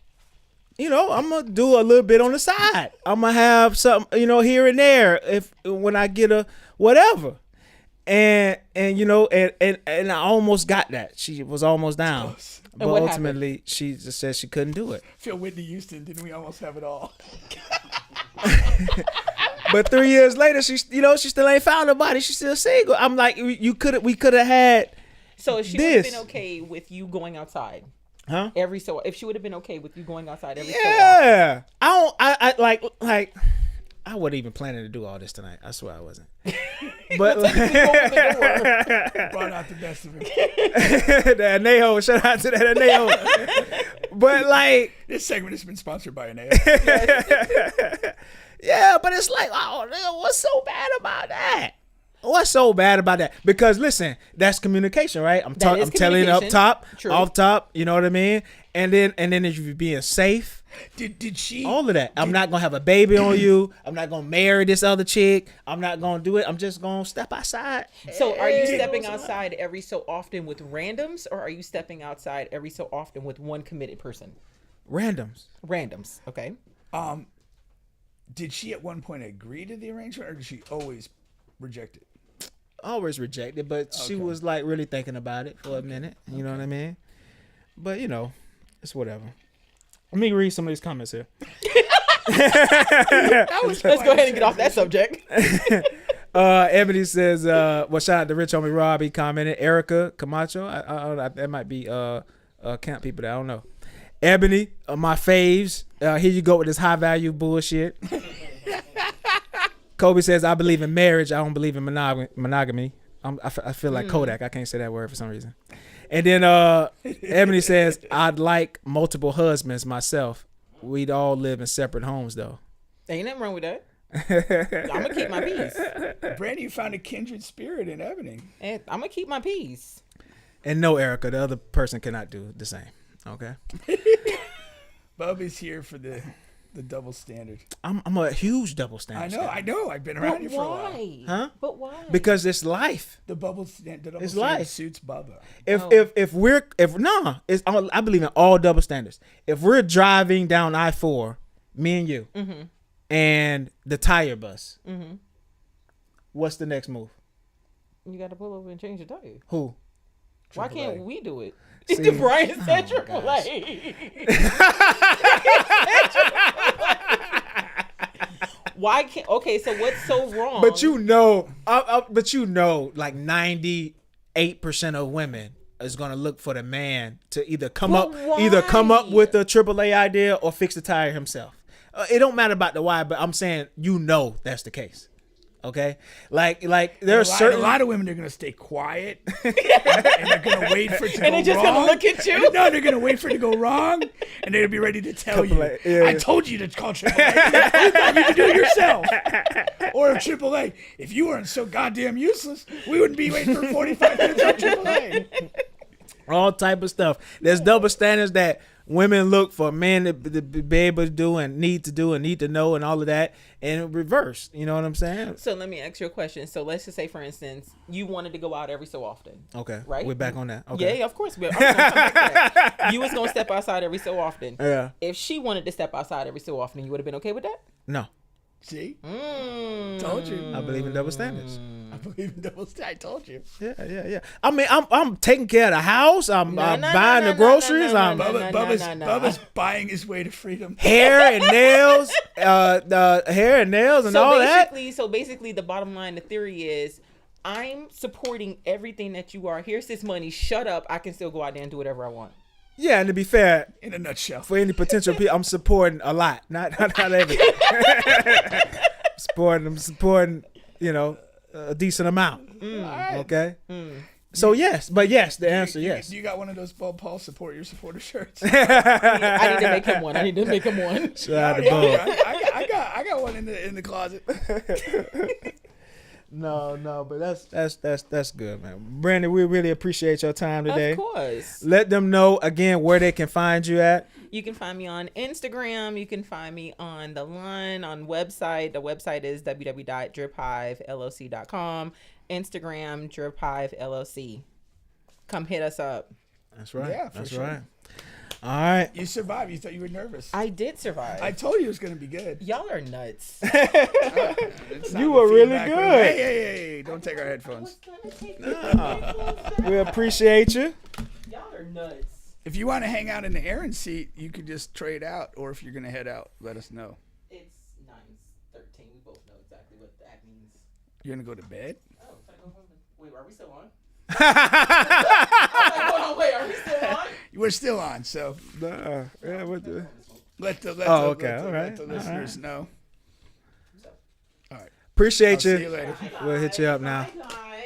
I'm going to do a little bit on the side. I'm going to have something, here and there when I get a whatever. And I almost got that. She was almost down. Close. But what ultimately, she just said she couldn't do it. Feel Whitney Houston, didn't we almost have it all? But 3 years later, she still ain't found nobody. She's still single. I'm like, we could have had So if she would have been okay with you going outside, Huh? if she would have been okay with you going outside every so often. Yeah. I like. I wasn't even planning to do all this tonight. I swear I wasn't. But Brought out the best of it. that Anejo, shout out to that Anejo. But like, This segment has been sponsored by Anea. yeah, but it's like, oh, nigga, what's so bad about that? What's so bad about that? Because listen, that's communication, right? I'm telling up top, True. off top. You know what I mean? And then if you're being safe. Did she? All of that. I'm not gonna have a baby on you. I'm not gonna marry this other chick. I'm not gonna do it. I'm just gonna step outside. So are you stepping outside every so often with randoms, or are you stepping outside every so often with one committed person? Randoms. Randoms. Okay. Did she at one point agree to the arrangement, or did she always reject it? Always rejected, but she was like really thinking about it for a minute. You know what I mean? But you know, it's whatever. Let me read some of these comments here. Let's go ahead and get off that subject. Ebony says, well, shout out to Rich Homie Rob. He commented. Erica Camacho. That might be camp people that I don't know. Ebony, my faves. Here you go with this high value bullshit. Kobe says, I believe in marriage. I don't believe in monogamy. I feel like Kodak. I can't say that word for some reason. And then Ebony says, I'd like multiple husbands myself. We'd all live in separate homes, though. Ain't nothing wrong with that. I'm gonna keep my peace. Brandy, you found a kindred spirit in Ebony. And I'm gonna keep my peace. And no, Erica, the other person cannot do the same. Okay. Bubby's here for the double standard. I'm a huge double standard. I know. I've been around you for a while. Huh? But why? Because it's life. The double standard life. suits Bubba. I believe in all double standards. If we're driving down I-4, me and you, and the tire bus, what's the next move? You got to pull over and change the tire. Who? Why can't we do it? See? Brian said AAA. Why can't? Okay, so what's so wrong? But like 98% of women is gonna look for the man to either come up with a AAA idea or fix the tire himself. It don't matter about the why, but I'm saying that's the case. Okay, like there's a lot of women are gonna stay quiet and they're gonna wait for it to go wrong. And they're just gonna look at you. No, they're gonna wait for it to go wrong, and they'll be ready to tell you. Yeah. I told you to call AAA. You thought you could do it yourself. Or AAA. If you weren't so goddamn useless, we wouldn't be waiting for 45 minutes on AAA. All type of stuff. There's double standards that women look for men to be able to do and need to know and all of that, and reverse. You know what I'm saying? So let me ask you a question. So let's just say, for instance, you wanted to go out every so often. Okay. Right? We're back on that. Okay. Yeah, of course. I'm gonna come back to that. You was gonna step outside every so often. Yeah. If she wanted to step outside every so often, you would have been okay with that? No. See? Told you. I believe in double standards. I believe in double standards. I told you. Yeah. I mean, I'm taking care of the house. I'm buying the groceries. Bubba's buying his way to freedom. Hair and nails, and all that. So basically, the bottom line, the theory is, I'm supporting everything that you are. Here's this money. Shut up. I can still go out there and do whatever I want. Yeah, and to be fair, in a nutshell, for any potential people, I'm supporting a lot, not everything. I'm supporting, a decent amount. Right. Okay. So yes, the answer yes. You got one of those Paul support your supporter shirts. I need to make him one. Shout out to Bo. I got one in the closet. No, but that's good, man. Brandon, we really appreciate your time today. Of course. Let them know again where they can find you at. You can find me on Instagram. You can find me on the line, on website. The website is www.driphiveloc.com. Instagram, Drip Hive LLC. Come hit us up. That's right. Yeah, for sure. Right. All right. You survived. You thought you were nervous. I did survive. I told you it was going to be good. Y'all are nuts. You were really good. Hey, don't take our headphones. We appreciate you. Y'all are nuts. If you want to hang out in the Aaron seat, you could just trade out. Or if you're going to head out, let us know. It's 9:13. We both know exactly what that means. You're going to go to bed? Oh, wait, are we still on? still on, so Yeah, what the? let the listeners know. All right. Appreciate I'll you. see you later. We'll hit you up now.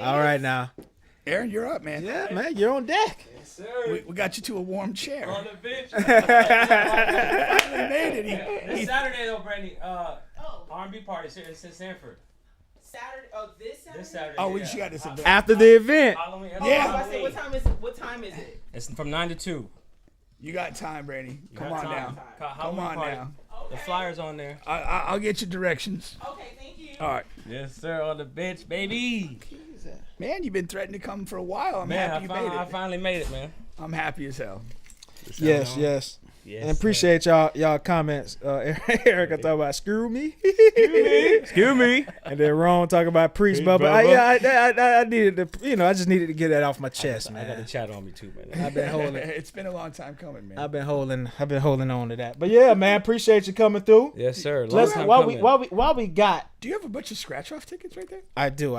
All right now. Aaron, you're up, man. Yeah, man, you're on deck. We got you to a warm chair. On the bench. Finally made it. This Saturday though, Brandy. R&B party. It's in Sanford. Saturday. Oh, this Saturday. This Saturday. Oh, we yeah. just got this event. After the event. Halloween. Yeah. What time is it? What time is it? It's from 9 to 2. You got time, Brady. Come Got on time. now. Come Come on party. now. The flyers on there. I'll get you directions. Okay, thank you. All right. Yes, sir. On the bench, baby. Man, you've been threatening to come for a while. I'm Man, happy you made I it. finally made it, man. I'm happy as hell. Yes, yes. Yes, And appreciate y'all comments. Erica talk about screw me. Excuse me. And then Ron talk about priest Bubba. I needed to, I just needed to get that off my chest, I got the man. chat on me too, man. I've been holding, It's been a long time coming, man. I've been holding on to that. But yeah, man, appreciate you coming through. Yes, sir. Long Let's time while coming. we got. Do you have a bunch of scratch-off tickets right there? I do.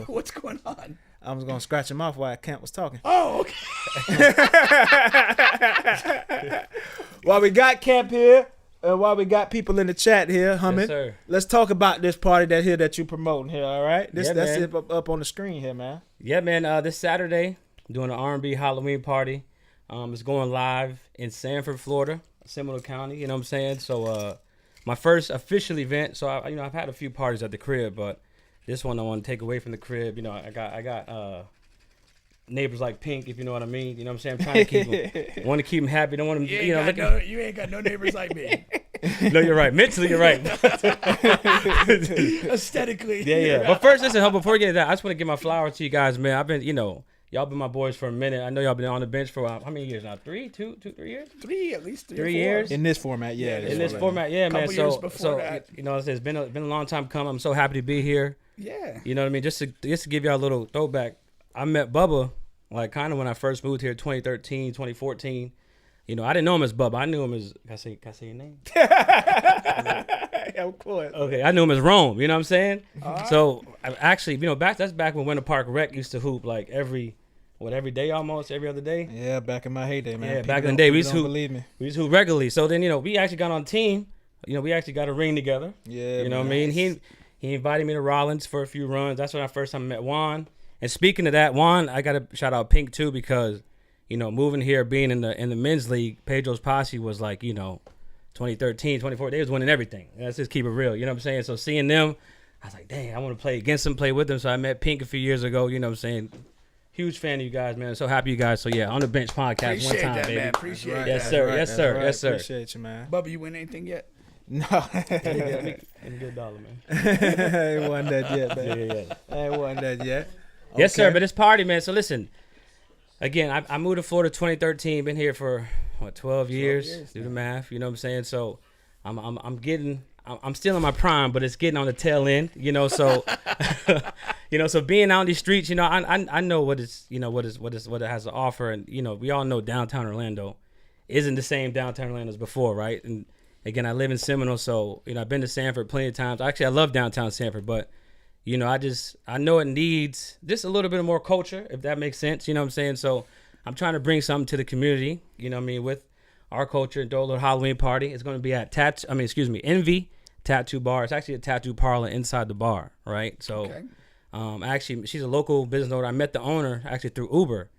What's going on? I was gonna scratch him off while Kent was talking. Oh, okay. While we got Camp here, while we got people in the chat here humming, Yes, sir. let's talk about this party that you promoting here. All right, Yeah, that's man. it up on the screen here, man. Yeah, man. This Saturday, doing an R&B Halloween party. It's going live in Sanford, Florida, Seminole County. You know what I'm saying? So, my first official event. So, I've had a few parties at the crib, but this one I want to take away from the crib. I got neighbors like Pink, if you know what I mean. You know what I'm saying? I'm trying to keep them, want to keep them happy. Don't want them, You ain't got no neighbors like me. No, you're right. Mentally, you're right. Aesthetically. Yeah. But first, listen, before we get to that, I just want to give my flowers to you guys, man. I've been, y'all been my boys for a minute. I know y'all been on the bench for how many years now? 3 years? At least 3 3 or 4. years? In this format, yeah. Yeah, In this format, yeah, man. Couple years So, before that. it's been a long time coming. I'm so happy to be here. Yeah. You know what I mean? Just to give y'all a little throwback, I met Bubba like kind of when I first moved here, 2013, 2014. I didn't know him as Bubba. I knew him as can I say your name? Yeah, of course. Okay, I knew him as Rome. You know what I'm saying? So I actually, that's back when Winter Park Rec used to hoop like every day almost, every other day. Yeah, back in my heyday, man. Yeah, People back in the don't- day, we people used to don't hoop. believe me. We used to hoop regularly. So then, we actually got on team. We actually got a ring together. Yeah, You know what I man. mean? He invited me to Rollins for a few runs. That's when I first time met Juan. And speaking of that, Juan, I got to shout out Pink too because, moving here, being in the men's league, Pedro's posse was like, 2013, 2014, they was winning everything. Let's just keep it real. You know what I'm saying? So seeing them, I was like, dang, I want to play against them, play with them. So I met Pink a few years ago. You know what I'm saying? Huge fan of you guys, man. So happy you guys. So yeah, on the bench podcast Appreciate one time, that, baby. man. Appreciate that. Yes, sir. Right, Yes, that's sir. right. Yes, sir. Appreciate you, man. Bubba, you win anything yet? No, Let me get a dollar, man. I ain't won that yet, man. Yeah. I ain't won that yet. Yes, sir. Okay. But it's party, man. So listen, again, I moved to Florida 2013. Been here for 12 years. Do the math. You know what I'm saying? So I'm still in my prime, but it's getting on the tail end. So so being out in these streets, I know what it has to offer, and we all know downtown Orlando isn't the same downtown Orlando as before, right? And again, I live in Seminole, so I've been to Sanford plenty of times. Actually, I love downtown Sanford, but I know it needs just a little bit of more culture, if that makes sense. You know what I'm saying? So I'm trying to bring something to the community, with our culture and do a little Halloween party. It's going to be at Envy Tattoo Bar. It's actually a tattoo parlor inside the bar, right? So actually, she's a local business owner. I met the owner actually through Uber.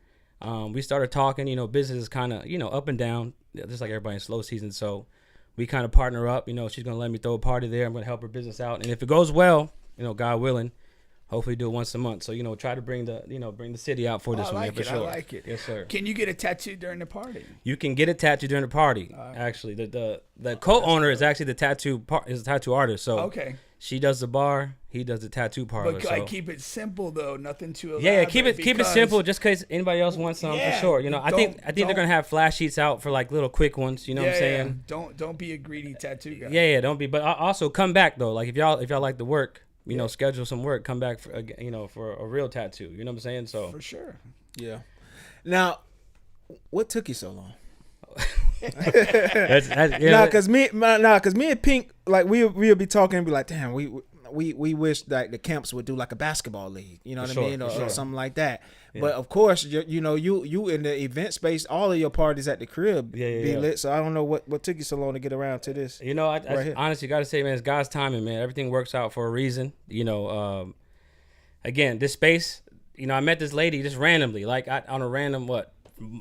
We started talking, business is kind of, up and down, just like everybody in slow season. So we kind of partner up. She's going to let me throw a party there. I'm going to help her business out. And if it goes well, God willing, hopefully do it once a month. So, try to bring the city out for this one. For sure. I like it. Yes, sir. Can you get a tattoo during the party? You can get a tattoo during the party. Actually, the co-owner is actually the tattoo artist. So Okay. she does the bar, he does the tattoo parlor. But So keep it simple though, nothing too elaborate. yeah, keep it because- simple, just in case anybody else wants some Yeah, for sure. I think they're don't- gonna have flash sheets out for like little quick ones. You know what I'm saying? Yeah. Don't be a greedy tattoo guy. Yeah, don't be. But also come back though. Like if y'all like the work, schedule some work. Come back for for a real tattoo. You know what I'm saying? So For sure. Yeah. Now, what took you so long? that's Cause me and Pink, like we'll be talking and be like, damn, we wish like the camps would do like a basketball league, you know For what sure, I mean, for or sure. something like that. Yeah. But of course, you in the event space, all of your parties at the crib be lit. So I don't know what took you so long to get around to this. You know, I here. honestly got to say, man, it's God's timing, man. Everything works out for a reason. You know, again, this space, you know, I met this lady just randomly, like on a random,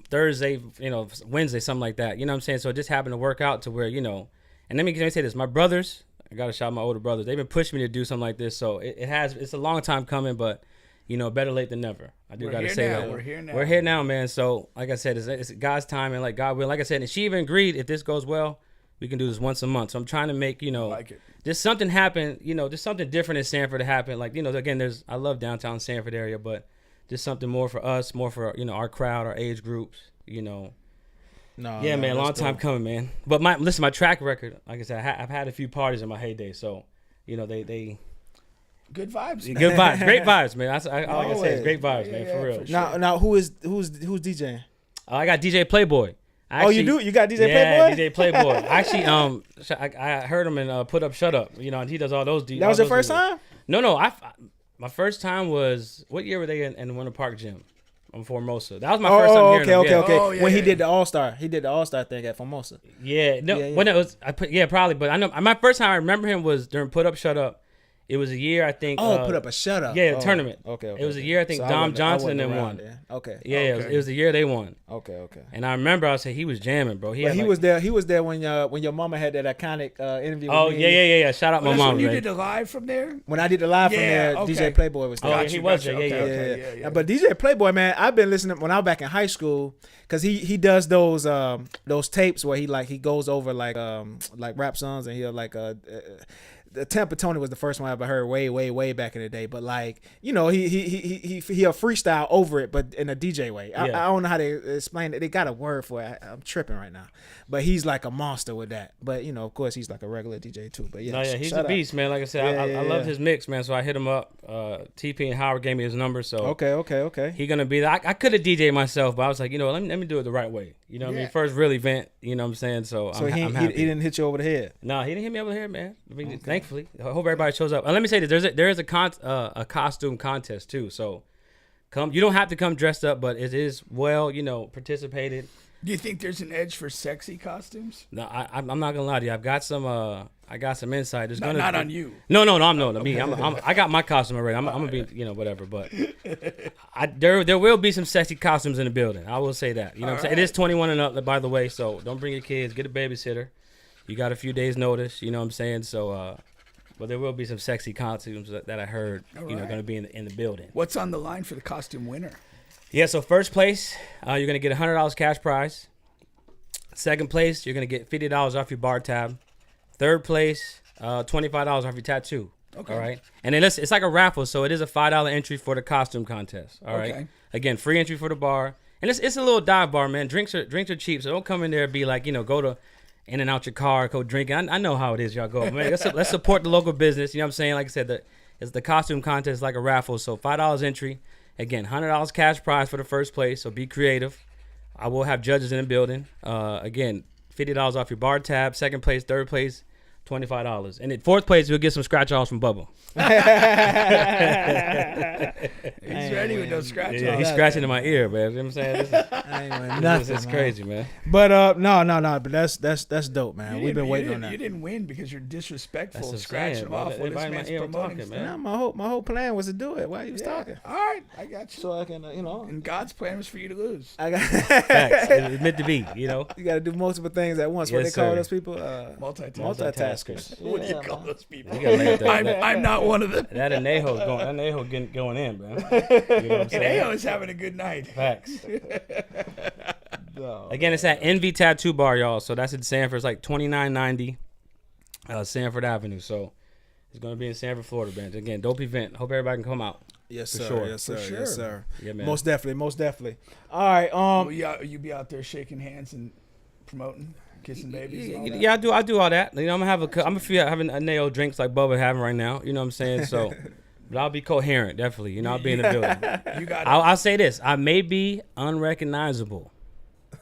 Thursday, you know, Wednesday, something like that. You know what I'm saying? So it just happened to work out to where, you know, and let me say this. My brothers, I got to shout out my older brothers. They've been pushing me to do something like this. So it's a long time coming, but, you know, better late than never. I do got to say that. We're here now. We're here now, man. So like I said, it's God's time and like God will. Like I said, and she even agreed if this goes well, we can do this once a month. So I'm trying to make, you know, like just something happen, you know, just something different in Sanford to happen. Like, you know, again, I love downtown Sanford area, but just something more for us, more for, you know, our crowd, our age groups, you know. Man, long time coming, man. But my track record, like I said, I've had a few parties in my heyday, so you know they good vibes. Good vibes, great vibes, man. Like I said, it's great vibes, man, for real. For sure. Now who's DJing? I got DJ Playboy. You do? You got DJ Playboy? Yeah, DJ Playboy. Actually, I heard him in Put Up, Shut Up. You know, and he does all those. That was your first time? No. My first time was, what year were they in the Winter Park Gym? On Formosa. That was my first time hearing him. Okay. Oh, yeah, when he yeah. did the All-Star. He did the All-Star thing at Formosa. Yeah. No, Yeah. when it was, probably. But I know my first time I remember him was during Put Up, Shut Up. It was a year, I think. Put up a shut up. Yeah, tournament. Okay. It was a year, I think, Dom Johnson and won. Okay. Yeah, it was the year they won. Okay. And I remember I said he was jamming, bro. He was there when your mama had that iconic interview with me. Yeah. Shout out my mom. You did the live from there? When I did the live from there, okay. DJ Playboy was there. Oh, yeah, he was there. Okay. But DJ Playboy, man, I've been listening when I was back in high school, because he does those tapes where he goes over like rap songs, and he'll the Tampa Tony was the first one I ever heard way back in the day. But like, you know, he'll freestyle over it, but in a DJ way. I don't know how to explain it. They got a word for it. I'm tripping right now. But he's like a monster with that. But you know, of course, he's like a regular DJ too. But yeah, he's a beast, man. Like I said, I love his mix, man. So I hit him up. TP and Howard gave me his number. So okay. He gonna be there. I could have DJed myself, but I was like, you know, let me do it the right way. You know what I mean? First real event. You know what I'm saying? So I'm happy. He didn't hit you over the head. No, he didn't hit me over the head, man. I mean, thankfully, I hope everybody shows up. And let me say this: there is a costume contest too. So you don't have to come dressed up, but it is participated. Do you think there's an edge for sexy costumes? No, I'm not gonna lie to you. I've got some insight. There's not on you. No, me. I got my costume already. I'm gonna be, whatever. But there will be some sexy costumes in the building. I will say that. You know what I'm saying? It is 21 and up, by the way. So don't bring your kids. Get a babysitter. You got a few days notice. You know what I'm saying? So, but there will be some sexy costumes that I heard. Going to be in the building. What's on the line for the costume winner? Yeah, so first place, you're going to get $100 cash prize. Second place, you're going to get $50 off your bar tab. Third place, $25 off your tattoo. Okay. All right. And then it's like a raffle, so it is a $5 entry for the costume contest. All right. Okay. Again, free entry for the bar. And it's a little dive bar, man. Drinks are cheap, so don't come in there and be like, go to in and out your car, go drinking. I know how it is, y'all go. Man, let's support the local business. You know what I'm saying? Like I said, it's the costume contest like a raffle, so $5 entry. Again, $100 cash prize for the first place, so be creative. I will have judges in the building. Again, $50 off your bar tab. Second place, third place, $25. And in fourth place, we'll get some scratch-offs from Bubba. He's ready with those scratch-offs. Yeah, he's scratching in my ear, man. You know what I'm saying? This is crazy, man. But no. But that's dope, man. We've been waiting on that. You didn't win because you're disrespectful, That's scratching him off when this man's promoting. Man. My whole plan was to do it while you was talking. All right, I got you. So I can, And God's plan was for you to lose. I got Facts. It's meant to be, You got to do multiple things at once. What Yes, they call sir. those people? Multitaskers. What do you call those people? You gotta lay that- I'm not one of them. That Anejo going in, man. You know what I'm And saying? Ayo is having a good night. Facts. Again, it's at Envy Tattoo Bar, y'all. So that's in Sanford. It's like 2990 Sanford Avenue. So it's going to be in Sanford, Florida, man. Again, dope event. Hope everybody can come out. Yes, For sir. sure. Yes, sir. For Yes, sure. sir. Yeah, man. Most definitely. All right. Will you be out there shaking hands and promoting, kissing babies? And all that? Yeah, I do all that. I'm gonna have having a nail drinks like Bubba having right now. You know what I'm saying? So, but I'll be coherent, definitely. I'll be in the building. You got it. I'll say this: I may be unrecognizable,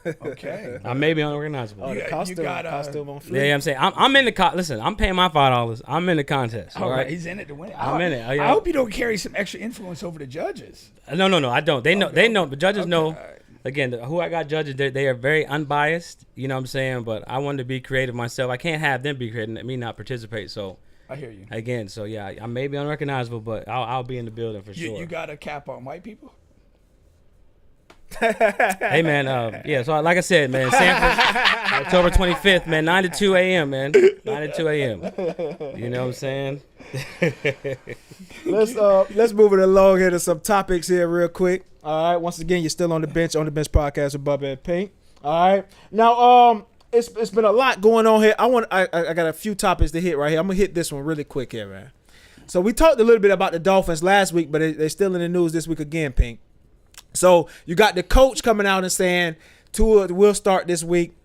Okay. I may be unrecognizable. Oh, the You costume, got, costume on Yeah, fleek. yeah, I'm saying I'm in the listen. I'm paying my $5. I'm in the contest. All All right, right. he's in it to win it. I'm in it. I hope you don't carry some extra influence over the judges. No, I don't. They know. Okay. They know. The judges know. All right. Again, who I got judges, they are very unbiased. You know what I'm saying? But I wanted to be creative myself. I can't have them be creative and me not participate. So I hear you. again, so yeah, I may be unrecognizable, but I'll be in the building for sure. You got a cap on white people? Hey man, yeah. So like I said, man, Sanford, October 25th, man, 9 to 2 a.m. Man, 9 to 2 a.m. You know what I'm saying? Let's move it along here to some topics here real quick. All right. Once again, you're still on the bench podcast with Bubba and Pink. All right. Now, it's been a lot going on here. I got a few topics to hit right here. I'm gonna hit this one really quick here, man. So we talked a little bit about the Dolphins last week, but they're still in the news this week again, Pink. So you got the coach coming out and saying Tua will start this week,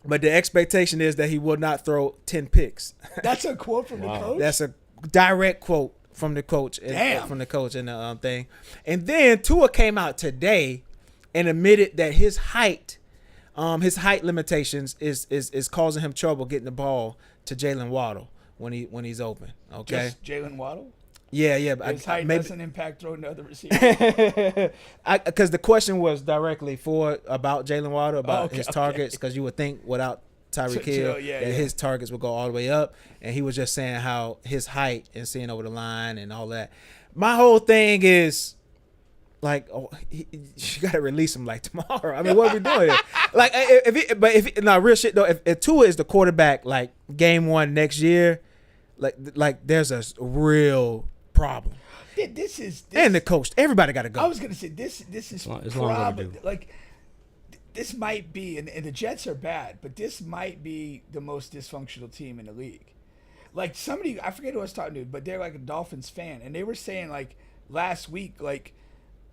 but the expectation is that he will not throw 10 picks. That's a quote from the coach? That's a direct quote from the coach. Damn. From the coach in the thing. And then Tua came out today and admitted that his height limitations is causing him trouble getting the ball to Jalen Waddle when he's open. Okay. Just Jalen Waddle? Yeah. But His height doesn't impact throwing to other receivers. Because the question was directly about Jalen Waddle, about his targets, because you would think without Tyreek Hill that his targets would go all the way up, and he was just saying how his height and seeing over the line and all that. My whole thing is like, you got to release him like tomorrow. I mean, what are we doing here? Like, real shit though. If Tua is the quarterback like game 1 next year, like there's a real problem. This and the coach, everybody got to go. I was gonna say this is probably like this might be, and the Jets are bad, but this might be the most dysfunctional team in the league. Like somebody, I forget who I was talking to, but they're like a Dolphins fan, and they were saying like last week, like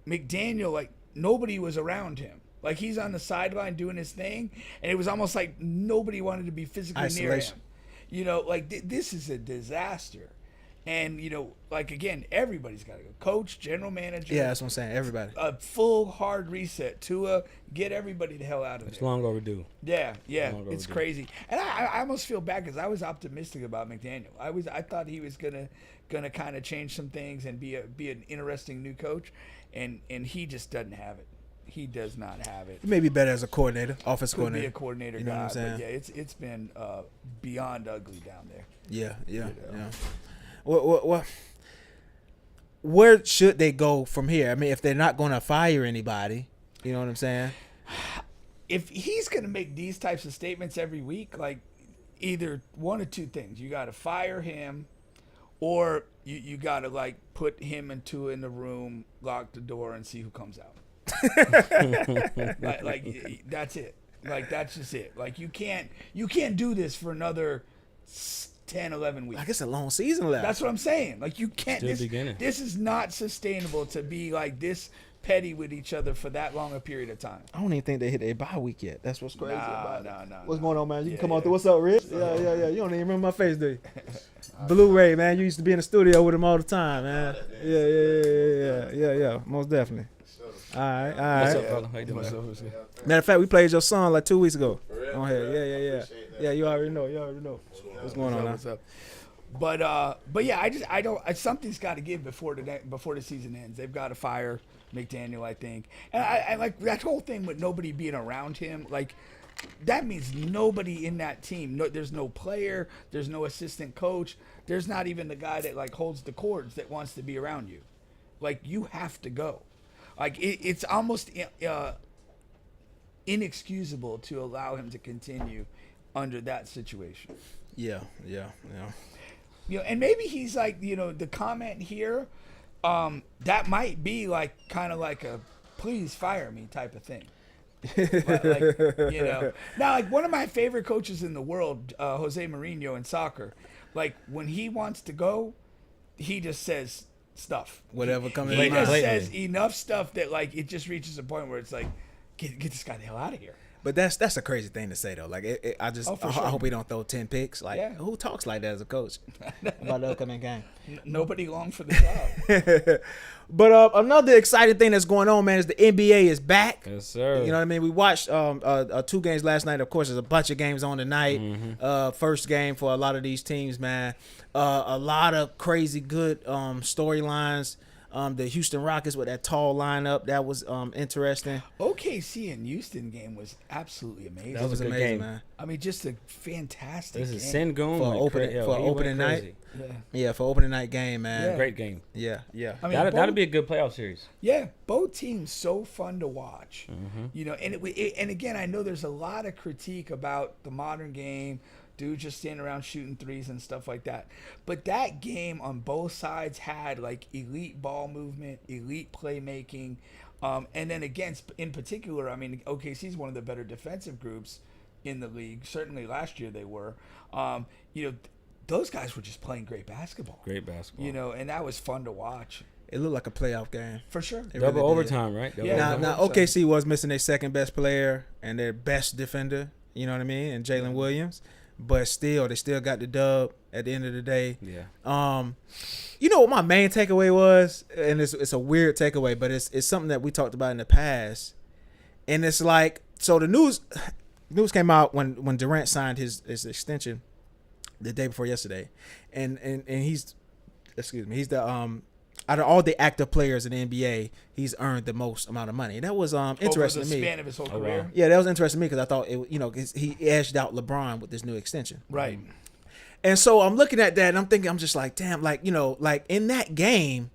McDaniel, like nobody was around him. Like he's on the sideline doing his thing, and it was almost like nobody wanted to be physically near him. You know, like this is a disaster. And, you know, like, again, everybody's got to go. Coach, general manager. Yeah, that's what I'm saying. Everybody. A full hard reset. Tua, get everybody the hell out of there. It's long overdue. Yeah. It's crazy. And I almost feel bad because I was optimistic about McDaniel. I thought he was gonna kind of change some things and be an interesting new coach. And he just doesn't have it. He does not have it. He may be better as a coordinator, offensive Could coordinator. be a coordinator you know guy. what I'm saying? But yeah, it's been beyond ugly down there. Yeah. Well, where should they go from here? I mean, if they're not going to fire anybody, you know what I'm saying? If he's going to make these types of statements every week, like either one or two things. You got to fire him, or you got to like put him and Tua in the room, lock the door, and see who comes out. like that's it. Like that's just it. Like you can't do this for another 10, 11 weeks. I guess a long season left. That's what I'm saying. Like you can't. Still beginning. This is not sustainable to be like this petty with each other for that long a period of time. I don't even think they hit a bye week yet. That's what's crazy about it. No. What's going on, man? You can come on through. What's up, Rich? Yeah. You don't even remember my face, do you? Blu-ray, man. You used to be in the studio with him all the time, man. Yeah. Most definitely. All right. What's up, brother? How you doing? Matter of fact, we played your song like 2 weeks ago. On here. Yeah, you already know. What's going on? What's up? But yeah, I don't. Something's got to give before the season ends. They've got to fire McDaniel, I think. And I like that whole thing with nobody being around him. Like that means nobody in that team. No, there's no player. There's no assistant coach. There's not even the guy that like holds the cords that wants to be around you. Like you have to go. Like it's almost inexcusable to allow him to continue under that situation. Yeah. You know, and maybe he's like, you know, the comment here, that might be like kind of like a please fire me type of thing. But like, you know, now like one of my favorite coaches in the world, Jose Mourinho in soccer, like when he wants to go, he just says stuff. Whatever comes He in just mind. says enough stuff that like it just reaches a point where it's like, get this guy the hell out of here. But that's a crazy thing to say though. Like I Oh, for I sure. hope he don't throw 10 picks. Like Yeah. who talks like that as a coach about the upcoming game? Nobody long for the job. But another exciting thing that's going on, man, is the NBA is back. Yes, sir. You know what I mean? We watched 2 games last night. Of course, there's a bunch of games on tonight. First game for a lot of these teams, man. A lot of crazy good storylines. The Houston Rockets with that tall lineup, that was interesting. OKC and Houston game was absolutely amazing. That was a good amazing, game. man. I mean, just a fantastic This game. is Sengun For went opening- cra- for he went opening night. crazy. Yeah. Yeah, for opening night game, man. Yeah. Great game. Yeah. I mean, That'll both- be a good playoff series. Yeah, both teams so fun to watch. Mm-hmm. You know, and and again, I know there's a lot of critique about the modern game, dudes just standing around shooting threes and stuff like that. But that game on both sides had like elite ball movement, elite playmaking, and then against in particular, I mean, OKC is one of the better defensive groups in the league. Certainly last year they were. You know, those guys were just playing great basketball. Great basketball. You know, and that was fun to watch It looked like a playoff game. for sure. It Double really did. overtime, right? Double Yeah. Now, overtime. now OKC was missing their second best player and their best defender, you know what I mean, and Jalen Williams. But still, they still got the dub at the end of the day. Yeah. You know what my main takeaway was, and it's a weird takeaway, but it's something that we talked about in the past, and it's like, so the news came out when Durant signed his extension the day before yesterday, and he's the out of all the active players in the NBA, he's earned the most amount of money. That was interesting Over to the me. span of his whole Oh, wow. career. Yeah, that was interesting to me because I thought he edged out LeBron with this new extension. Right. And so I'm looking at that and I'm thinking, I'm just like, damn, like, like in that game,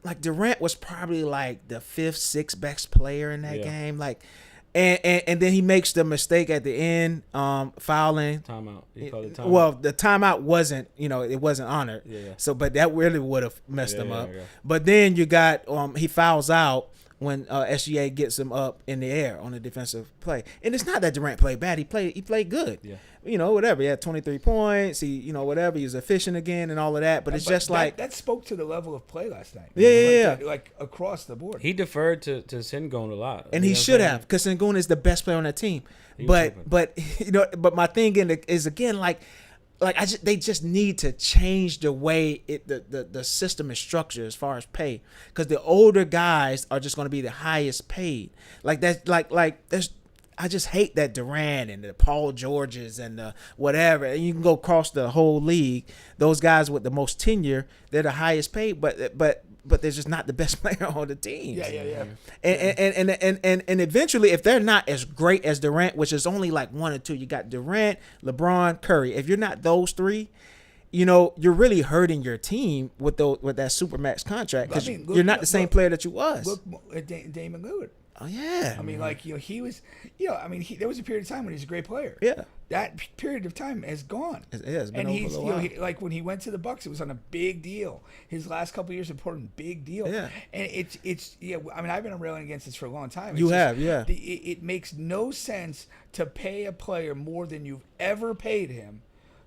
like Durant was probably like the 5th, 6th best player in that Yeah. game. Like, and then he makes the mistake at the end, fouling. Timeout. You call it timeout. Well, the timeout wasn't, it wasn't honored. Yeah. So, but that really would have messed him Yeah, up. yeah. But then you got, he fouls out when SGA gets him up in the air on a defensive play. And it's not that Durant played bad. He played good. Yeah. Whatever. He had 23 points. He, whatever. He was efficient again and all of that. But it's just like, that spoke to the level of play last night. Yeah. Like across the board. He deferred to Sengun a lot. and You he know what should I'm saying? have, because Sengun is the best player on that team. He was But but my thing is again, like they just need to change the way the system is structured as far as pay, because the older guys are just going to be the highest paid. Like that's like there's. I just hate that Durant and the Paul Georges and the whatever. And you can go across the whole league. Those guys with the most tenure, they're the highest paid, but they're just not the best player on the team. Yeah. And eventually, if they're not as great as Durant, which is only like 1 or 2, you got Durant, LeBron, Curry. If you're not those 3, you're really hurting your team with that supermax contract, because you're not the same player that you was. Look at Damon Lillard. Oh yeah. I mean, like, he was, there was a period of time when he was a great player. Yeah. That period of time has gone. It's been and over he's, a while. like when he went to the Bucks, it was on a big deal. His last couple of years, important big deal. Yeah. And it's I mean, I've been railing against this for a long time. It's You just- have, yeah. It makes no sense to pay a player more than you've ever paid him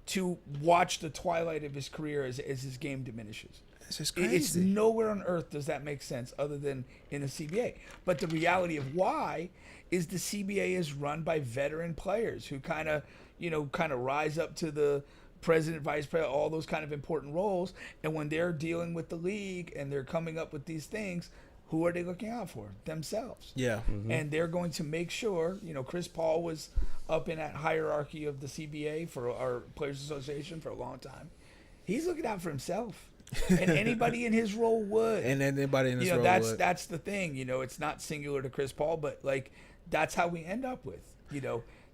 to watch the twilight of his career as his game diminishes. It's just It's crazy. nowhere on earth does that make sense other than in the CBA. But the reality of why is the CBA is run by veteran players who kind of rise up to the president, vice president, all those kind of important roles. And when they're dealing with the league and they're coming up with these things, who are they looking out for? Themselves. Yeah. And they're going to make sure, Chris Paul was up in that hierarchy of the CBA for our Players Association for a long time. He's looking out for himself. And anybody in his role would. And anybody in this role would. That's the thing. It's not singular to Chris Paul, but like that's how we end up with,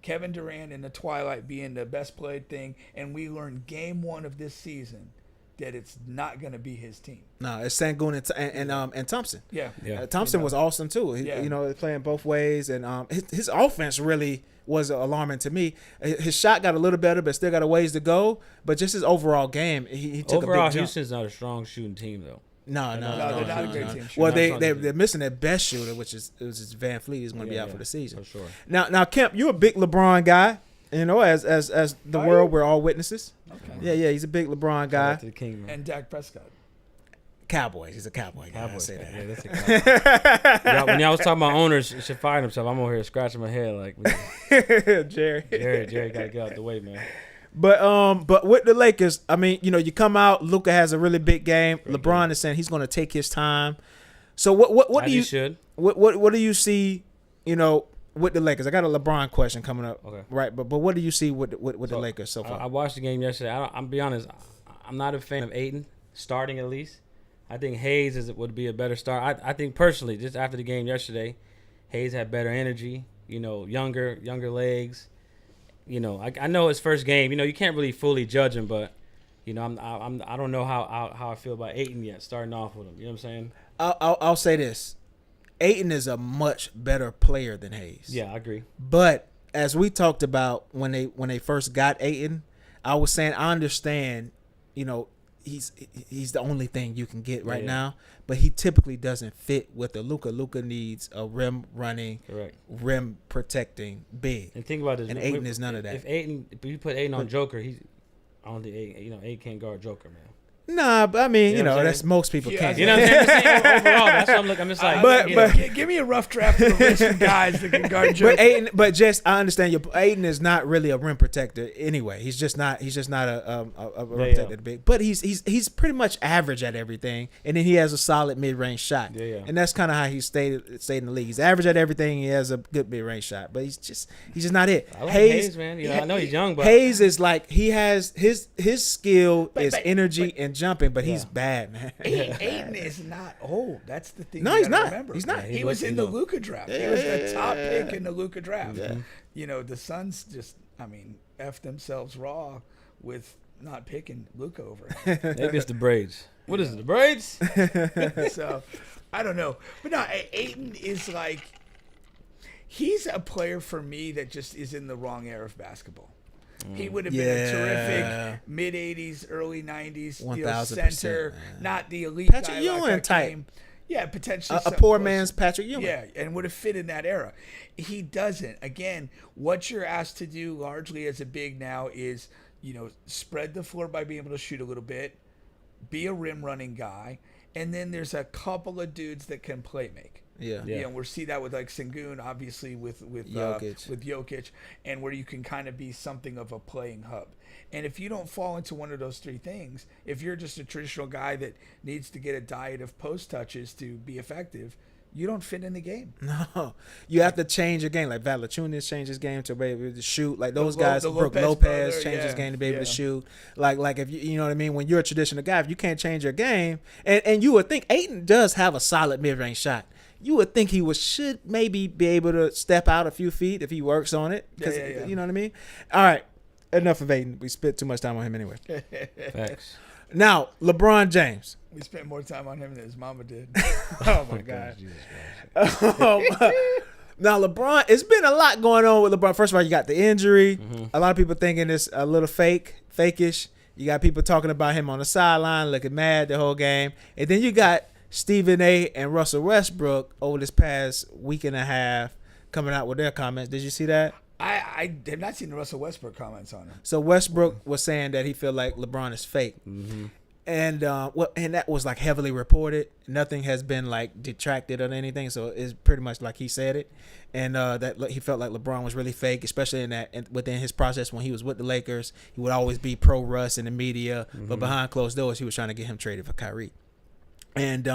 Kevin Durant in the twilight being the best played thing, and we learned game 1 of this season that it's not going to be his team. No, it's Sengun and Thompson. Yeah. Yeah. Thompson was awesome too. He, Yeah. playing both ways, and his offense really was alarming to me. His shot got a little better, but still got a ways to go. But just his overall game, he took Overall, a big jump. Houston's not a strong shooting team, though. No, they're not a great team. Well, Not they're missing their best shooter, which is Van Fleet. Is going to be out Yeah, for the season. for sure. Now, Kemp, you're a big LeBron guy. As the Are world, you? we're all witnesses. Okay. Yeah, he's a big LeBron Shout guy. out to the King, man. And Dak Prescott. Cowboys. He's a Cowboy guy. I Cowboys, say that. yeah, that's a Cowboy. When y'all was talking about owners should fire himself, I'm over here scratching my head like, Jerry. Jerry got to get out the way, man. But with the Lakers, I mean, you come out. Luka has a really big game. LeBron is saying he's going to take his time. So what do you should? What do you see? With the Lakers, I got a LeBron question coming up. Okay. Right, but what do you see with the Lakers so far? I watched the game yesterday. I'm be honest, I'm not a fan of Ayton starting at least. I think Hayes would be a better start. I think personally, just after the game yesterday, Hayes had better energy. Younger legs. I know his first game. You can't really fully judge him, but I don't know how I feel about Ayton yet. Starting off with him, you know what I'm saying? I'll say this. Ayton is a much better player than Hayes. Yeah, I agree. But as we talked about when they first got Ayton, I was saying I understand, he's the only thing you can get right now, but he typically doesn't fit with the Luka. Luka needs a rim running, rim protecting big. And think about this. And Ayton is none of that. If you put Ayton on Joker, I don't think Ayton can't guard Joker, man. Nah, but I mean, that's most people can't. You know what I'm saying? Overall, that's what I'm looking. I'm just like, but give me a rough draft of the list of guys that can guard Joker. But Jess, I understand Ayton is not really a rim protector anyway. He's just not a rim protector big. But he's pretty much average at everything, and then he has a solid mid range shot. And that's kind of how he stayed in the league. He's average at everything. He has a good mid range shot, but he's just not it. I like Hayes, man. I know he's young, but Hayes is like he has his skill is energy and jumping, but he's bad, man. Ayton is not old. That's the thing. No, he's not. Remember. He's not. He was in the Luka draft. He was the top pick in the Luka draft. The Suns just, F themselves raw with not picking Luka over. Maybe it's the braids. What is it, the braids? So, I don't know. But no, Ayton is like, he's a player for me that just is in the wrong era of basketball. He would have been a terrific mid-'80s, early 90s center, not the elite Patrick guy Ewing like type. Yeah, potentially a poor man's Patrick Ewing. Yeah, and would have fit in that era. He doesn't. Again, what you're asked to do largely as a big now is, spread the floor by being able to shoot a little bit, be a rim running guy, and then there's a couple of dudes that can play make. Yeah. We'll see that with like Sengun, obviously with Jokic, and where you can kind of be something of a playing hub. And if you don't fall into one of those three things, if you're just a traditional guy that needs to get a diet of post touches to be effective, you don't fit in the game. No, you have to change your game. Like Valanciunas changed his game to be able to shoot. Like those guys, Brook Lopez changed his game to be able to shoot. Like if you know what I mean. When you're a traditional guy, if you can't change your game, and you would think Ayton does have a solid mid range shot. You would think he should maybe be able to step out a few feet if he works on it. You know what I mean? All right, enough of Ayton. We spent too much time on him anyway. Thanks. Now, LeBron James. We spent more time on him than his mama did. Oh, my God. Now, LeBron, it's been a lot going on with LeBron. First of all, you got the injury. Mm-hmm. A lot of people thinking it's a little fakish. You got people talking about him on the sideline, looking mad the whole game. And then you got Stephen A. and Russell Westbrook over this past week and a half coming out with their comments. Did you see that? I have not seen the Russell Westbrook comments on it. So Westbrook was saying that he felt like LeBron is fake. Mm-hmm. And and that was like heavily reported. Nothing has been like detracted or anything. So it's pretty much like he said it. And that he felt like LeBron was really fake, especially within his process when he was with the Lakers. He would always be pro Russ in the media, but behind closed doors, he was trying to get him traded for Kyrie. And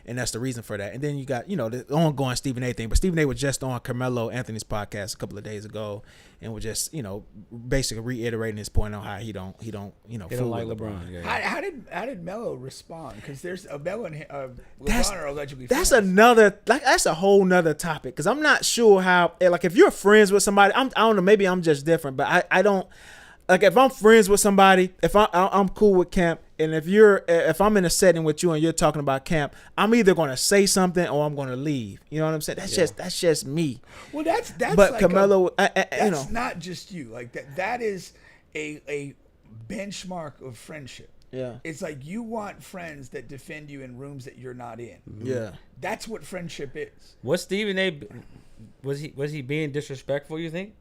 that's the reason for that. And then you got, the ongoing Stephen A. thing. But Stephen A. was just on Carmelo Anthony's podcast a couple of days ago and was just, basically reiterating his point on how he don't fool like with LeBron. Yeah. How did Melo respond? Because there's Melo and LeBron are allegedly that's friends. That's a whole nother topic. Because I'm not sure how, like, if you're friends with somebody, I don't know, maybe I'm just different, but I don't. Like if I'm friends with somebody, if I'm cool with Camp, and if I'm in a setting with you and you're talking about Camp, I'm either going to say something or I'm going to leave. You know what I'm saying? That's just me. Well, that's but like Carmelo, that's not just you. Like that is a benchmark of friendship. Yeah, it's like you want friends that defend you in rooms that you're not in. Yeah, that's what friendship is. Was Stephen A. Was he being disrespectful? You think?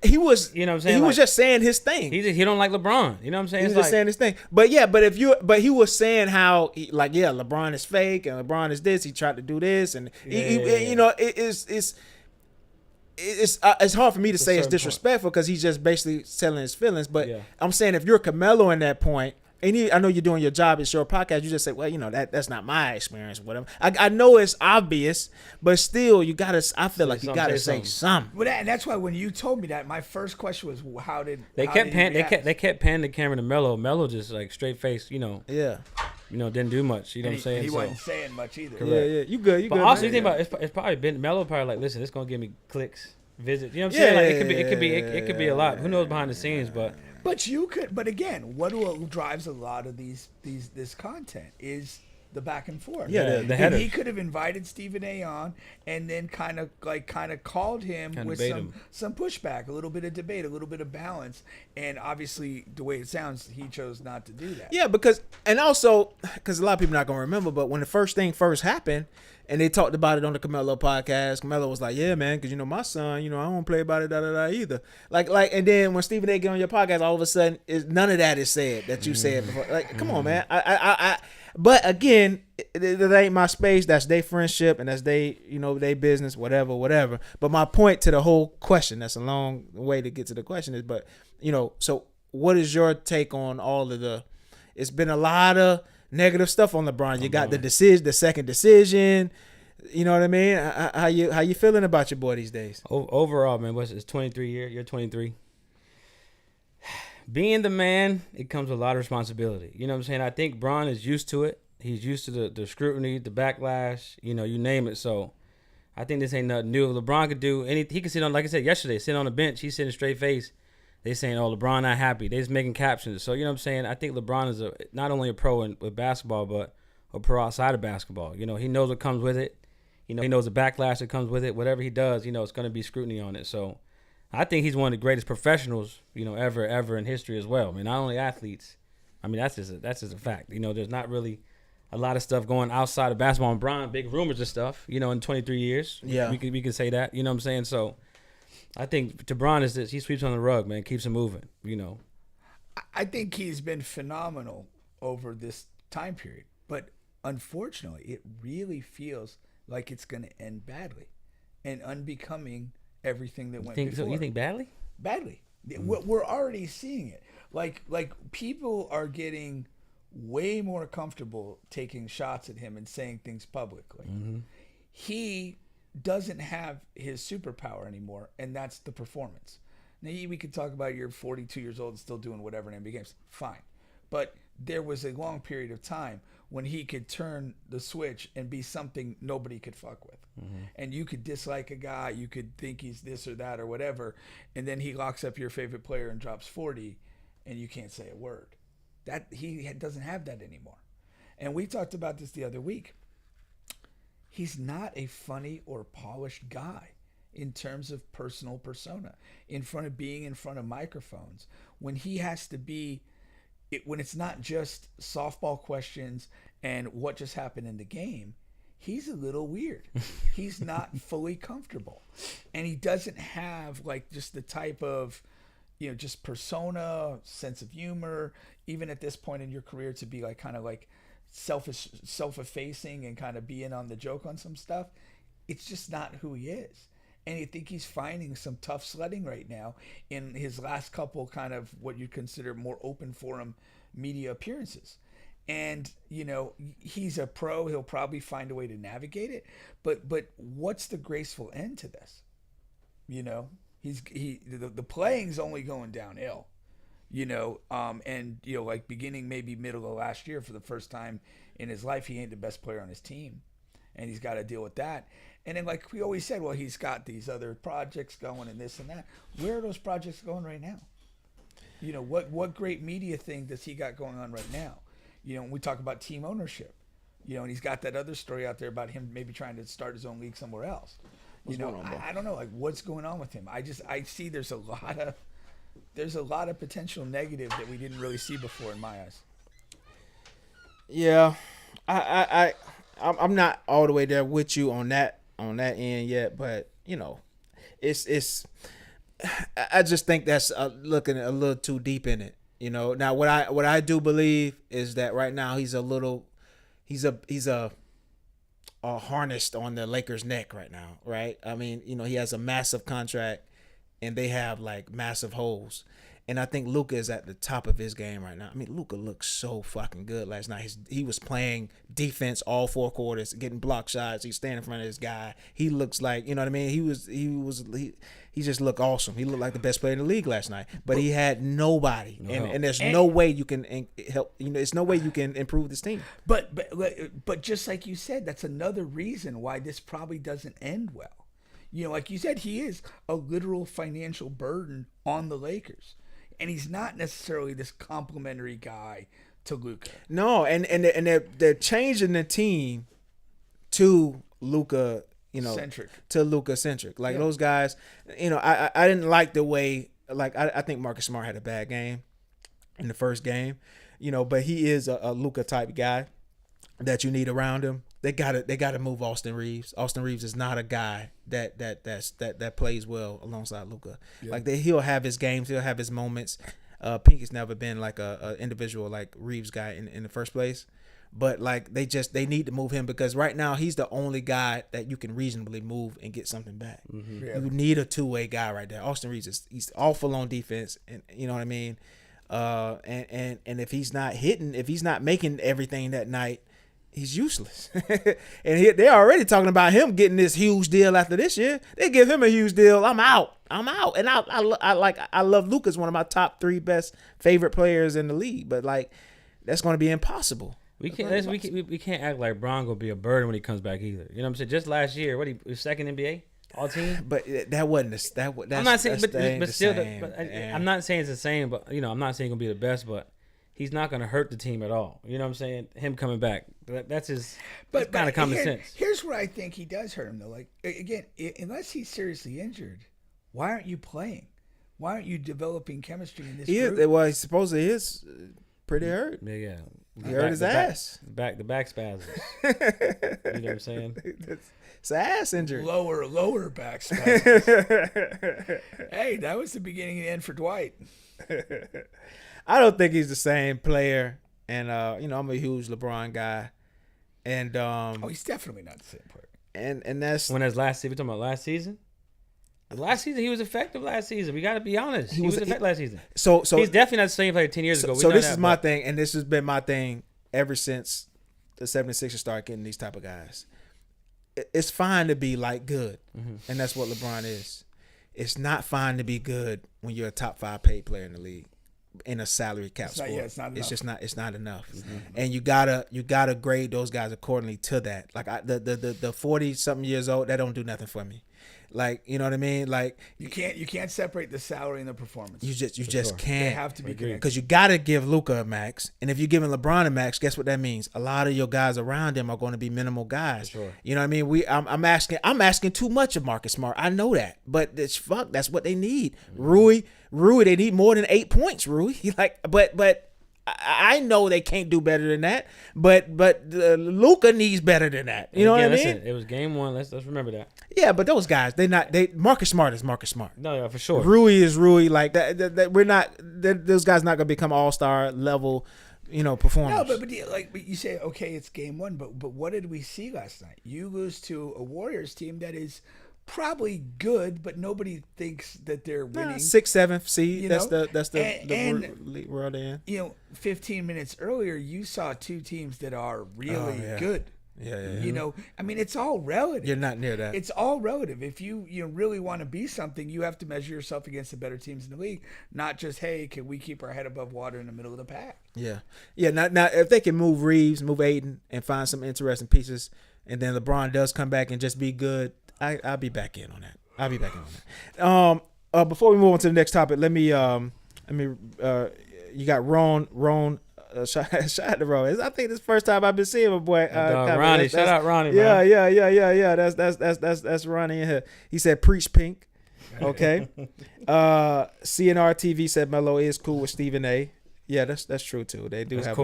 he was, you know what I'm saying? He Like, was just saying his thing. he don't like LeBron. You know what I'm saying? He was It's just saying his thing. But yeah, but he was saying how LeBron is fake and LeBron is this. He tried to do this, and you know, it's hard for me to say it's disrespectful because he's just basically selling his feelings. But I'm saying if you're Carmelo in that point, and I know you're doing your job, it's your podcast, you just say, well, you know, that's not my experience, whatever. I know it's obvious, but still, I feel like you gotta say something. Well, that's why when you told me that, my first question was, how did they kept panning the camera to Melo. Melo just like straight face, you know. Yeah. You know, didn't do much. You know what I'm saying? He wasn't saying much either. Yeah, you good. But also, you think about it's probably been Melo probably like, listen, it's gonna give me clicks, visits. You know what I'm saying? Like it could be a lot. Who knows behind the scenes, but. But again, what drives a lot of this content is the back and forth. Yeah, the headers. He could have invited Stephen A. on and then kind of called him with some pushback, a little bit of debate, a little bit of balance, and obviously the way it sounds, he chose not to do that. Yeah, because a lot of people not gonna remember, but when the first thing happened. And they talked about it on the Carmelo podcast. Carmelo was like, yeah, man, because, you know, my son, you know, I don't play about it, either. Like, and then when Stephen A. get on your podcast, all of a sudden, none of that is said that you said before. Like, come on, man. But again, it ain't my space. That's their friendship, and that's their business, whatever. But my point to the whole question, that's a long way to get to the question is, but, you know, so what is your take on all of it's been a lot of negative stuff on LeBron. You got the second decision. You know what I mean? How you feeling about your boy these days? Overall, man, it's 23 year. You're 23. Being the man, it comes with a lot of responsibility. You know what I'm saying? I think Bron is used to it. He's used to the scrutiny, the backlash. You know, you name it. So I think this ain't nothing new. LeBron could do anything. He could sit on, like I said yesterday, sit on the bench. He's sitting straight face. They saying, oh, LeBron not happy. They just making captions. So, you know what I'm saying? I think LeBron is not only a pro with basketball, but a pro outside of basketball. You know, he knows what comes with it. You know, he knows the backlash that comes with it. Whatever he does, you know, it's going to be scrutiny on it. So I think he's one of the greatest professionals, you know, ever in history as well. I mean, not only athletes. I mean, that's just a fact. You know, there's not really a lot of stuff going outside of basketball. And Bron, big rumors and stuff, you know, in 23 years. Yeah. We can say that. You know what I'm saying? So I think to Bron is this: he sweeps on the rug, man, keeps it moving. You know, I think he's been phenomenal over this time period, but unfortunately, it really feels like it's going to end badly and unbecoming everything that went before. So you think badly? Badly. We're already seeing it. Like people are getting way more comfortable taking shots at him and saying things publicly. Mm-hmm. He doesn't have his superpower anymore, and that's the performance. Now, we could talk about you're 42 years old and still doing whatever in NBA games. Fine. But there was a long period of time when he could turn the switch and be something nobody could fuck with. Mm-hmm. And you could dislike a guy, you could think he's this or that or whatever, and then he locks up your favorite player and drops 40, and you can't say a word. That he doesn't have that anymore. And we talked about this the other week. He's not a funny or polished guy in terms of personal persona. Being in front of microphones, when he has to be, when it's not just softball questions and what just happened in the game, he's a little weird. He's not fully comfortable. And he doesn't have like just the type of, you know, just persona, sense of humor, even at this point in your career to be like kind of like self-effacing and kind of being on the joke on some stuff. It's just not who he is. And I think he's finding some tough sledding right now in his last couple kind of what you'd consider more open forum media appearances. And, you know, he's a pro. He'll probably find a way to navigate it. But what's the graceful end to this? You know, the playing's only going downhill. You know, and, you know, like beginning maybe middle of last year for the first time in his life, he ain't the best player on his team. And he's got to deal with that. And then, like we always said, well, he's got these other projects going and this and that. Where are those projects going right now? You know, what great media thing does he got going on right now? You know, when we talk about team ownership, you know, and he's got that other story out there about him maybe trying to start his own league somewhere else. You know, I don't know, like what's going on with him. I see there's a lot of potential negative that we didn't really see before in my eyes. Yeah, I'm not all the way there with you on that end yet, but you know, it's I just think that's looking a little too deep in it. You know. Now, what I do believe is that right now he's a harnessed on the Lakers' neck right now, right? I mean, you know, he has a massive contract, and they have like massive holes. And I think Luka is at the top of his game right now. I mean, Luka looked so fucking good last night. He was playing defense all 4 quarters, getting block shots. He's standing in front of this guy. He looks like, you know what I mean? He just looked awesome. He looked like the best player in the league last night. But he had nobody, and there's no way you can help. You know, there's no way you can improve this team. But just like you said, that's another reason why this probably doesn't end well. You know, like you said, he is a literal financial burden on the Lakers. And he's not necessarily this complimentary guy to Luka. No, and they're changing the team to Luka, you know, centric. To Luka centric. Like those guys, you know, I didn't like the way, like I think Marcus Smart had a bad game in the first game, you know, but he is a Luka type guy that you need around him. They gotta move Austin Reeves. Austin Reeves is not a guy that plays well alongside Luka. Yeah. Like he'll have his games, he'll have his moments. Pink has never been like a individual like Reeves guy in the first place. But like they need to move him because right now he's the only guy that you can reasonably move and get something back. Mm-hmm. Yeah. You need a two-way guy right there. Austin Reeves he's awful on defense, and you know what I mean. And if he's not hitting, if he's not making everything that night, he's useless. And they're already talking about him getting this huge deal after this year. They give him a huge deal. I'm out. And I love Luka's one of my top 3 best favorite players in the league. But like, that's going to be impossible. We can't act like Bron gonna be a burden when he comes back either. You know what I'm saying? Just last year, he was second NBA all team. But that wasn't I'm not saying, but still, I'm not saying it's the same. But you know, I'm not saying he's gonna be the best, but he's not going to hurt the team at all. You know what I'm saying? Him coming back. That's kind of common sense. Here's where I think he does hurt him, though. Like, again, unless he's seriously injured, why aren't you playing? Why aren't you developing chemistry in this group? Well, he supposedly is pretty hurt. Yeah. He hurt his ass. The back spasms. You know what I'm saying? It's an ass injury. Lower back spasms. Hey, that was the beginning and end for Dwight. I don't think he's the same player, and you know, I'm a huge LeBron guy, and he's definitely not the same player. And that's when his last season. We're talking about last season. Last season he was effective. Last season we got to be honest. He was effective last season. So he's definitely not the same player 10 years ago. So this is my thing, and this has been my thing ever since the 76ers started getting these type of guys. It's fine to be like good, and that's what LeBron is. It's not fine to be good when you're a top 5 paid player in the league. In a salary cap sport. It's not enough. It's not enough. Mm-hmm. And you gotta grade those guys accordingly to that. Like the 40-something years old, that don't do nothing for me. Like, you know what I mean? Like you can't separate the salary and the performance. You just can't. They have to be connected. Because you gotta give Luka a max, and if you're giving LeBron a max, guess what that means? A lot of your guys around him are going to be minimal guys. Sure. You know what I mean? I'm asking too much of Marcus Smart. I know that, but that's what they need. Mm-hmm. Rui, they need more than 8 points. Rui, but I know they can't do better than that. But Luka needs better than that. You know what I mean? Listen, it was game 1. Let's remember that. Yeah, but those guys, Marcus Smart is Marcus Smart. No, yeah, for sure. Rui is Rui. Like that we're not. Those guys not gonna become all-star level, you know, performers. No, but you say, okay, it's game 1, but what did we see last night? You lose to a Warriors team that is probably good, but nobody thinks that they're winning. 6th, 7th seed. That's the world in. You know, 15 minutes earlier, you saw 2 teams that are really good. Yeah. You know, I mean, it's all relative. You're not near that. It's all relative. If you really want to be something, you have to measure yourself against the better teams in the league, not just, hey, can we keep our head above water in the middle of the pack? Yeah. Now if they can move Reeves, move Aiden, and find some interesting pieces, and then LeBron does come back and just be good, I'll be back in on that. Before we move on to the next topic, let me you got Ron. Shout out to Ron. I think this is the first time I've been seeing my boy. Ronnie, shout out Ronnie. Yeah. That's Ronnie in here. He said, "Preach Pink." Okay. CNR TV said Melo is cool with Stephen A. Yeah, that's true too. They do have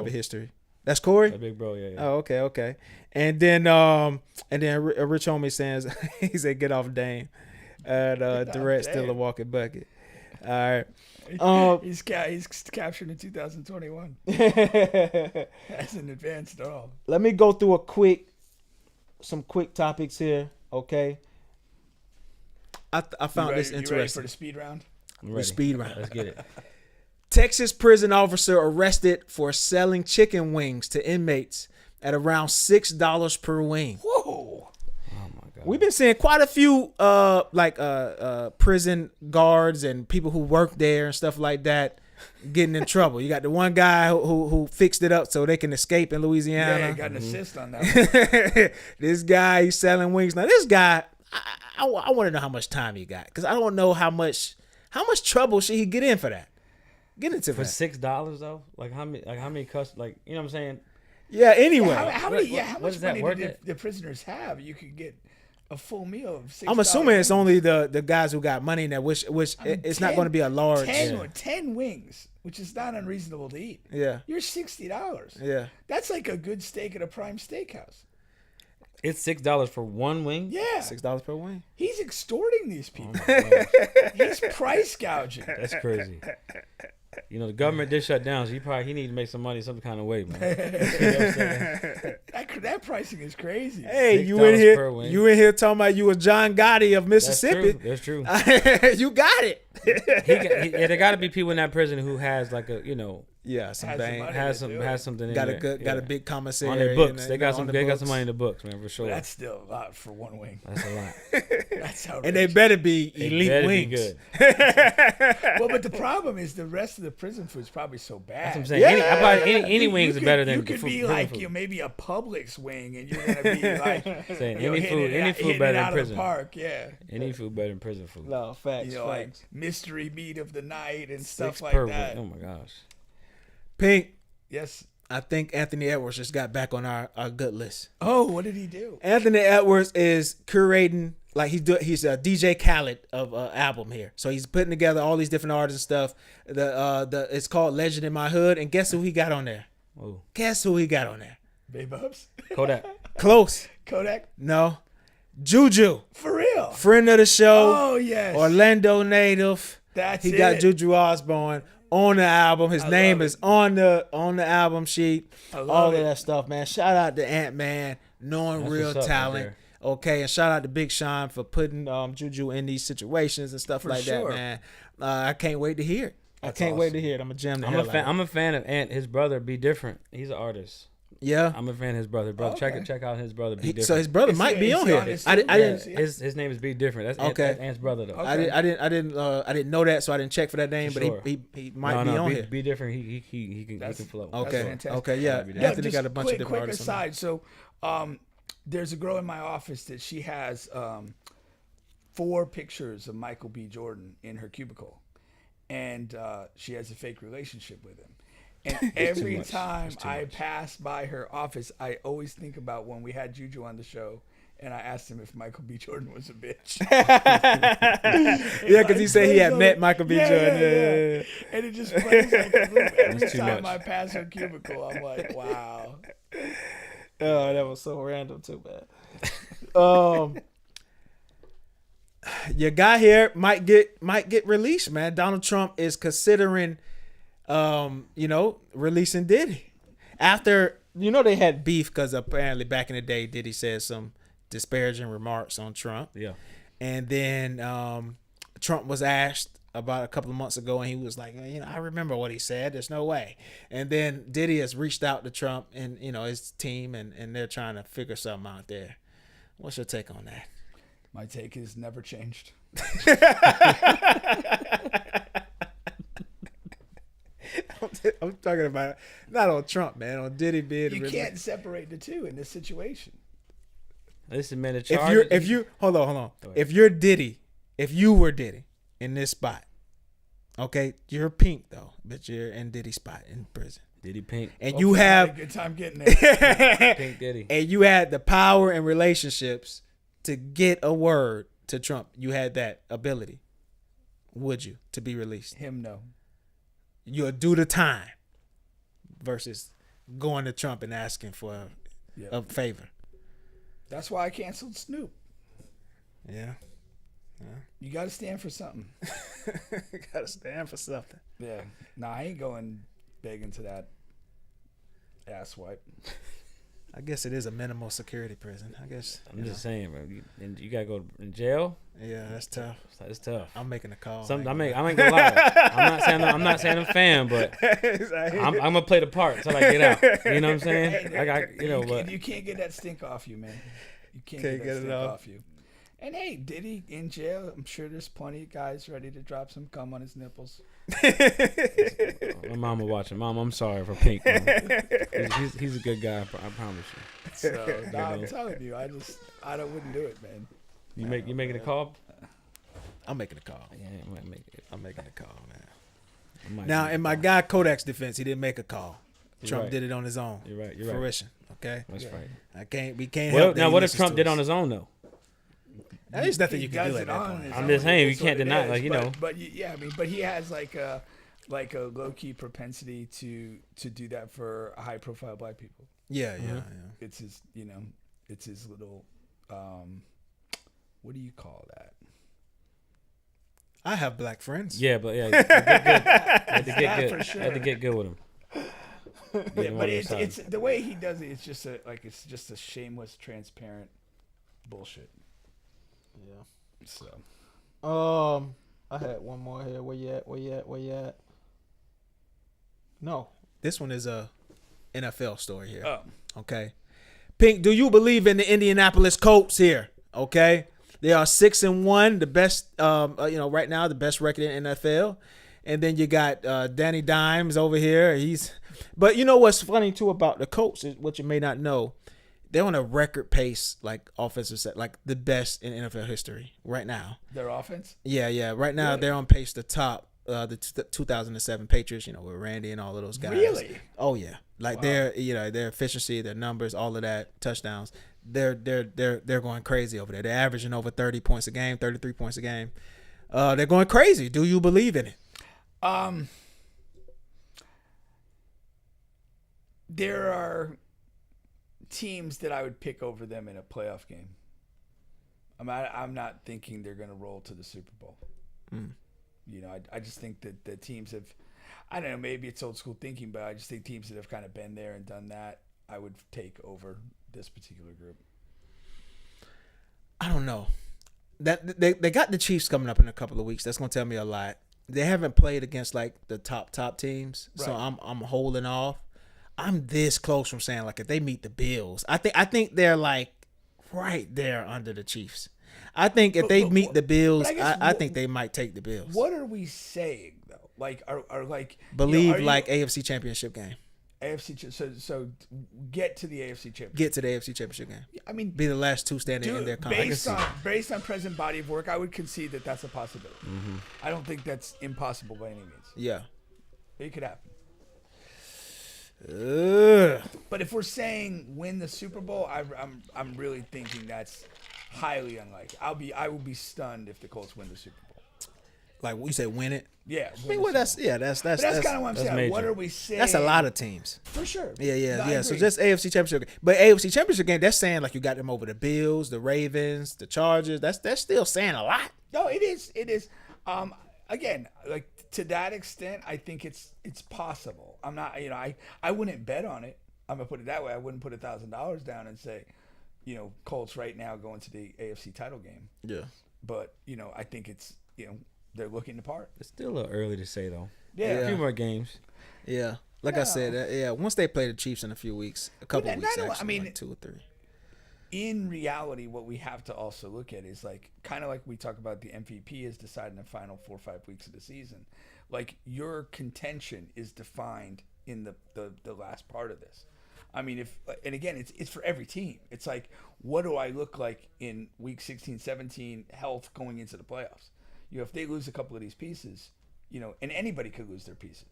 a history. That's Corey? A big bro, yeah. Oh, okay. And then Rich Homie says he said get off Dame. And Durant's still a damn. walking bucket. All right. He's captured in 2021. Hasn't advanced at all. Let me go through some quick topics here, okay? I found this You ready interesting. for the speed round? I'm The ready. speed round. Let's get it. Texas prison officer arrested for selling chicken wings to inmates at around $6 per wing. Whoa. Oh my God. We've been seeing quite a few prison guards and people who work there and stuff like that getting in trouble. You got the one guy who fixed it up so they can escape in Louisiana. Yeah, got an assist on that one. This guy, he's selling wings. Now this guy, I want to know how much time he got, because I don't know how much trouble should he get in for that. Get into For that. $6 though, like how many like you know what I'm saying? Yeah. Anyway, How What much is that money worth do it? the prisoners have? You could get a full meal of $6. I'm assuming it's only the guys who got money in there, which it's not going to be a large. 10 wings, which is not unreasonable to eat. Yeah. You're $60. Yeah. That's like a good steak at a prime steakhouse. It's $6 for one wing. Yeah. $6 per wing. He's extorting these Oh people. my gosh. He's price gouging. That's crazy. You know, the government did shut down, so he need to make some money some kind of way, man. You know what I'm saying? That pricing is crazy. Hey, you $6 in here? per wing. You in here talking about you a John Gotti of Mississippi? That's true. You got it. There got to be people in that prison who has like a Yeah, some Has bang. some money. has something in Got there. a good, got a big commissary on their books. and, They got some. on the They got books. some money in the books, man, for sure. That's still a lot for one wing. That's a lot. That's outrageous. And they better be They elite better wings. be good. Well, but the problem is the rest of the prison food is probably so bad. That's what I'm saying. Yeah. Any wings are better than you could be prison like food. maybe a Publix wing, and you're gonna be like Saying you know, any food hitting better it than out of the prison. park, yeah. Any food better than prison food. No, facts, You know, like facts. mystery meat of the night and stuff Six like per that. wing. Oh my gosh. Pink, Yes. I think Anthony Edwards just got back on our good list. Oh, what did he do? Anthony Edwards is curating, like he's a DJ Khaled of album here. So he's putting together all these different artists and stuff. It's called Legend in My Hood, and guess who he got on there? Oh, Guess who he got on there? Bay Bubs? Kodak. Close. Kodak? No. JUJU, For real? friend of the show, Oh, yes. Orlando native. That's He it. got JUJU Osbourne on the album. His name love is it. on the album sheet. I love All it. of that stuff, man. Shout out to Ant-Man, knowing That's real what's up right talent. there. Okay, and shout out to Big Sean for putting JUJU in these situations and stuff For like sure. that, man. I can't wait to hear it. That's I can't wait awesome. to hear it. I'm a jam the I'm hell a fan. out of I'm a fan of Ant. His brother, Be Different. He's an artist. it. Yeah. I'm a fan of his brother. Brother, Okay. check out his brother. Be Different. So his brother Is might he- be is on he here. on this I too? didn't. Yeah. His name is Be Different. That's Okay. That's Ant's brother though. Okay. I didn't know that, so I didn't check for that name. For But sure. he might be on here. Be Different. He can That's- flow. That's Okay. fantastic. Okay. Yeah. That'd be Yeah, Anthony just got a bunch of different quick artists. on there. aside. So, there's a girl in my office that she has 4 pictures of Michael B. Jordan in her cubicle, and she has a fake relationship with him. And every much. time It's too I much. pass by her office, I always think about when we had JUJU on the show, and I asked him if Michael B. Jordan was a bitch. Yeah, because he said he had met Michael B. Jordan. Yeah. And it just plays like a loop every That's too time much. I pass her cubicle. I'm like, wow. Oh, that was so random too, man. Your guy here might get released, man. Donald Trump is considering, releasing Diddy after they had beef because apparently back in the day Diddy said some disparaging remarks on Trump. Yeah. And then Trump was asked about a couple of months ago, and he was like, I remember what he said. There's no way. And then Diddy has reached out to Trump and his team, and they're trying to figure something out there. What's your take on that? My take is never changed. I'm talking about not on Trump, man. On Diddy being. You can't separate the two in this situation. Listen, man. The If charge. you hold on. ahead. If you're Diddy, if you were Diddy in this spot, okay, you're pink though, but you're in Diddy's spot in prison, Diddy Pink. and you Hopefully I had have a good time getting there. Pink Diddy. and you had the power and relationships to get a word to Trump. You had that ability. Would you to be released? Him, no. You'll do the time versus going to Trump and asking for Yeah. a favor. That's why I canceled Snoop. Yeah. You got to stand for something. Got to stand for something. Yeah. Nah, I ain't going begging to that ass wipe. I guess it is a minimal security prison. I guess. I'm just saying, bro. You gotta go in jail. Yeah, that's tough. It's tough. I'm making a call. I ain't gonna lie. I'm not saying I'm a fan, but I'm gonna play the part until I get out. You know what I'm saying? Hey, you can't get that stink off you, man. You can't get that stink off you. And hey, Diddy in jail. I'm sure there's plenty of guys ready to drop some cum on his nipples. My mama watching. Mom, I'm sorry for Pink. He's a good guy. I promise you. So I'm telling you, I wouldn't do it, man. You making a call? I'm making a call. Yeah, I'm making a call, man. Now, in my guy Kodak's defense, he didn't make a call. Trump did it on his own. You're right. Fruition. Okay. That's right. We can't. Well, help now what if Trump did on his own though? There's nothing you can do at that point. I'm just saying we can't deny, But he has like a low key propensity to do that for high profile black people. Yeah. It's his, it's his little, what do you call that? I have black friends. Yeah, but yeah, had to get good. For sure. Had to get good with him. Yeah, but it's the way he does it. It's just a shameless, transparent bullshit. Yeah. So, I had one more here. Where you at? No, this one is a NFL story here. Oh. Okay. Pink, do you believe in the Indianapolis Colts here? Okay. They are 6-1, the best, right now, the best record in NFL. And then you got Danny Dimes over here. But you know what's funny too about the Colts is what you may not know. They're on a record pace, like offensive set, like the best in NFL history right now. Their offense? Yeah. Right now they're on pace to top the 2007 Patriots. With Randy and all of those guys. Really? Oh yeah. Like their efficiency, their numbers, all of that, touchdowns. They're going crazy over there. They're averaging over 30 points a game, 33 points a game. They're going crazy. Do you believe in it? There are teams that I would pick over them in a playoff game. I'm not thinking they're going to roll to the Super Bowl. I just think that the teams have, I don't know, maybe it's old school thinking, but I just think teams that have kind of been there and done that, I would take over this particular group. I don't know. That they got the Chiefs coming up in a couple of weeks. That's going to tell me a lot. They haven't played against like the top teams, so I'm holding off. I'm this close from saying like if they meet the Bills, I think they're like right there under the Chiefs. I think if they meet the Bills, I think they might take the Bills. What are we saying though? Like are like believe AFC Championship game. AFC so get to the AFC Championship. Get to the AFC Championship game. I mean, be the last two standing in their conference. Based on present body of work, I would concede that that's a possibility. Mm-hmm. I don't think that's impossible by any means. Yeah, it could happen. Ugh. But if we're saying win the Super Bowl, I'm really thinking that's highly unlikely. I will be stunned if the Colts win the Super Bowl. Like you say, win it. Yeah. I mean, that's kind of what I'm saying. Major. What are we saying? That's a lot of teams. For sure. Yeah. So just AFC Championship game. But AFC Championship game, that's saying like you got them over the Bills, the Ravens, the Chargers. That's still saying a lot. No, it is. Again, like to that extent, I think it's possible. I'm not, I wouldn't bet on it. I'm gonna put it that way. I wouldn't put $1,000 down and say, Colts right now going to the AFC title game. Yeah. But I think it's they're looking the part. It's still a little early to say though. Yeah. A few more games. Yeah. Like I said, once they play the Chiefs in a few weeks, a couple of weeks, actually, like 2 or 3. In reality, what we have to also look at is like kind of like we talk about the MVP is decided in the final 4 or 5 weeks of the season. Like your contention is defined in the last part of this. I mean, and again, it's for every team. It's like, what do I look like in week 16, 17 health going into the playoffs? If they lose a couple of these pieces, and anybody could lose their pieces.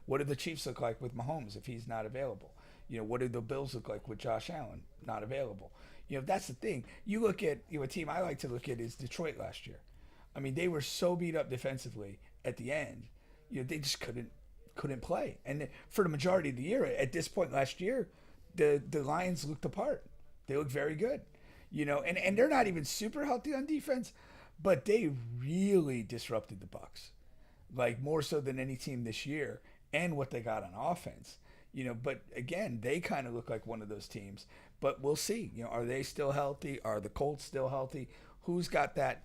What do the Chiefs look like with Mahomes if he's not available? What do the Bills look like with Josh Allen not available? That's the thing. You look at a team I like to look at is Detroit last year. I mean, they were so beat up defensively at the end. They just couldn't play. And for the majority of the year, at this point last year, the Lions looked apart. They looked very good. And they're not even super healthy on defense. but they really disrupted the Bucks, like more so than any team this year, and what they got on offense. But again, they kind of look like one of those teams. But we'll see. Are they still healthy? Are the Colts still healthy? Who's got that,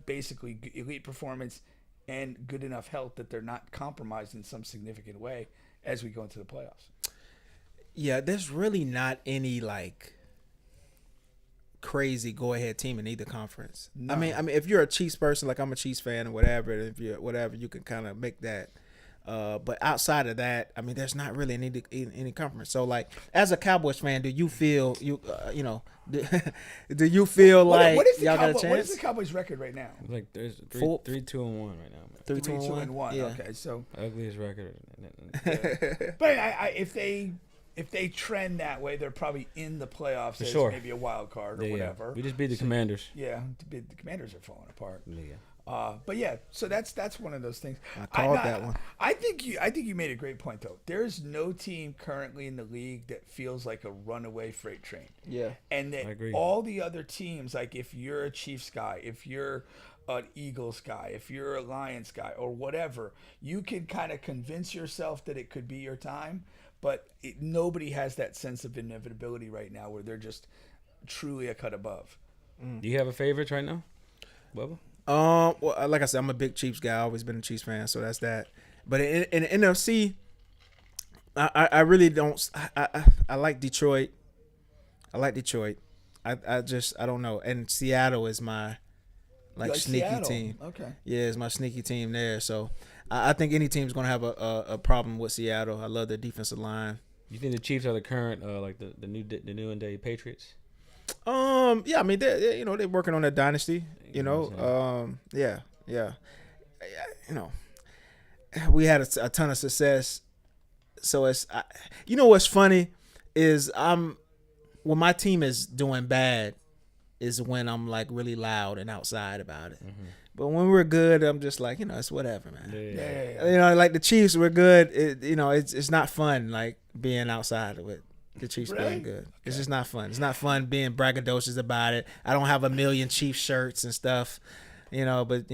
basically elite performance and good enough health that they're not compromised in some significant way as we go into the playoffs? Yeah, there's really not any like crazy go ahead team in either conference. No. I mean, if you're a Chiefs person, like I'm a Chiefs fan or whatever, if you're whatever, you can kind of make that. But outside of that, I mean, there's not really any conference. So, like, as a Cowboys fan, do you feel do you feel like y'all got a chance? What is the Cowboys' record right now? Like there's 3-2-1 right now. Man. 3-2-1. Yeah. Okay, so Ugliest record. But if they trend that way, they're probably in the playoffs as maybe a wild card or whatever. We just beat the Commanders. Yeah, the Commanders are falling apart. Yeah. But yeah, so that's one of those things. I called that one. I think you made a great point though. There's no team currently in the league that feels like a runaway freight train. Yeah, and that all the other teams, like if you're a Chiefs guy, if you're an Eagles guy, if you're a Lions guy, or whatever, you can kind of convince yourself that it could be your time. But nobody has that sense of inevitability right now, where they're just truly a cut above. Do you have a favorite right now, Bubba? Well, like I said, I'm a big Chiefs guy. I've always been a Chiefs fan, so that's that. But in the NFC, I really don't. I like Detroit. I don't know. And Seattle is my like sneaky Seattle? team. Okay. Yeah, it's my sneaky team there. So I think any team's gonna have a problem with Seattle. I love their defensive line. You think the Chiefs are the current like the new and day Patriots? Yeah, I mean they're working on that dynasty. Yeah. We had a ton of success. So what's funny is when my team is doing bad is when I'm like really loud and outside about it. Mm-hmm. But when we're good, I'm just like, it's whatever, man. Yeah. Like the Chiefs, we're good. It's not fun like being outside with the Chiefs being good. Okay. It's just not fun. It's not fun being braggadocious about it. I don't have a million Chiefs shirts and stuff, but.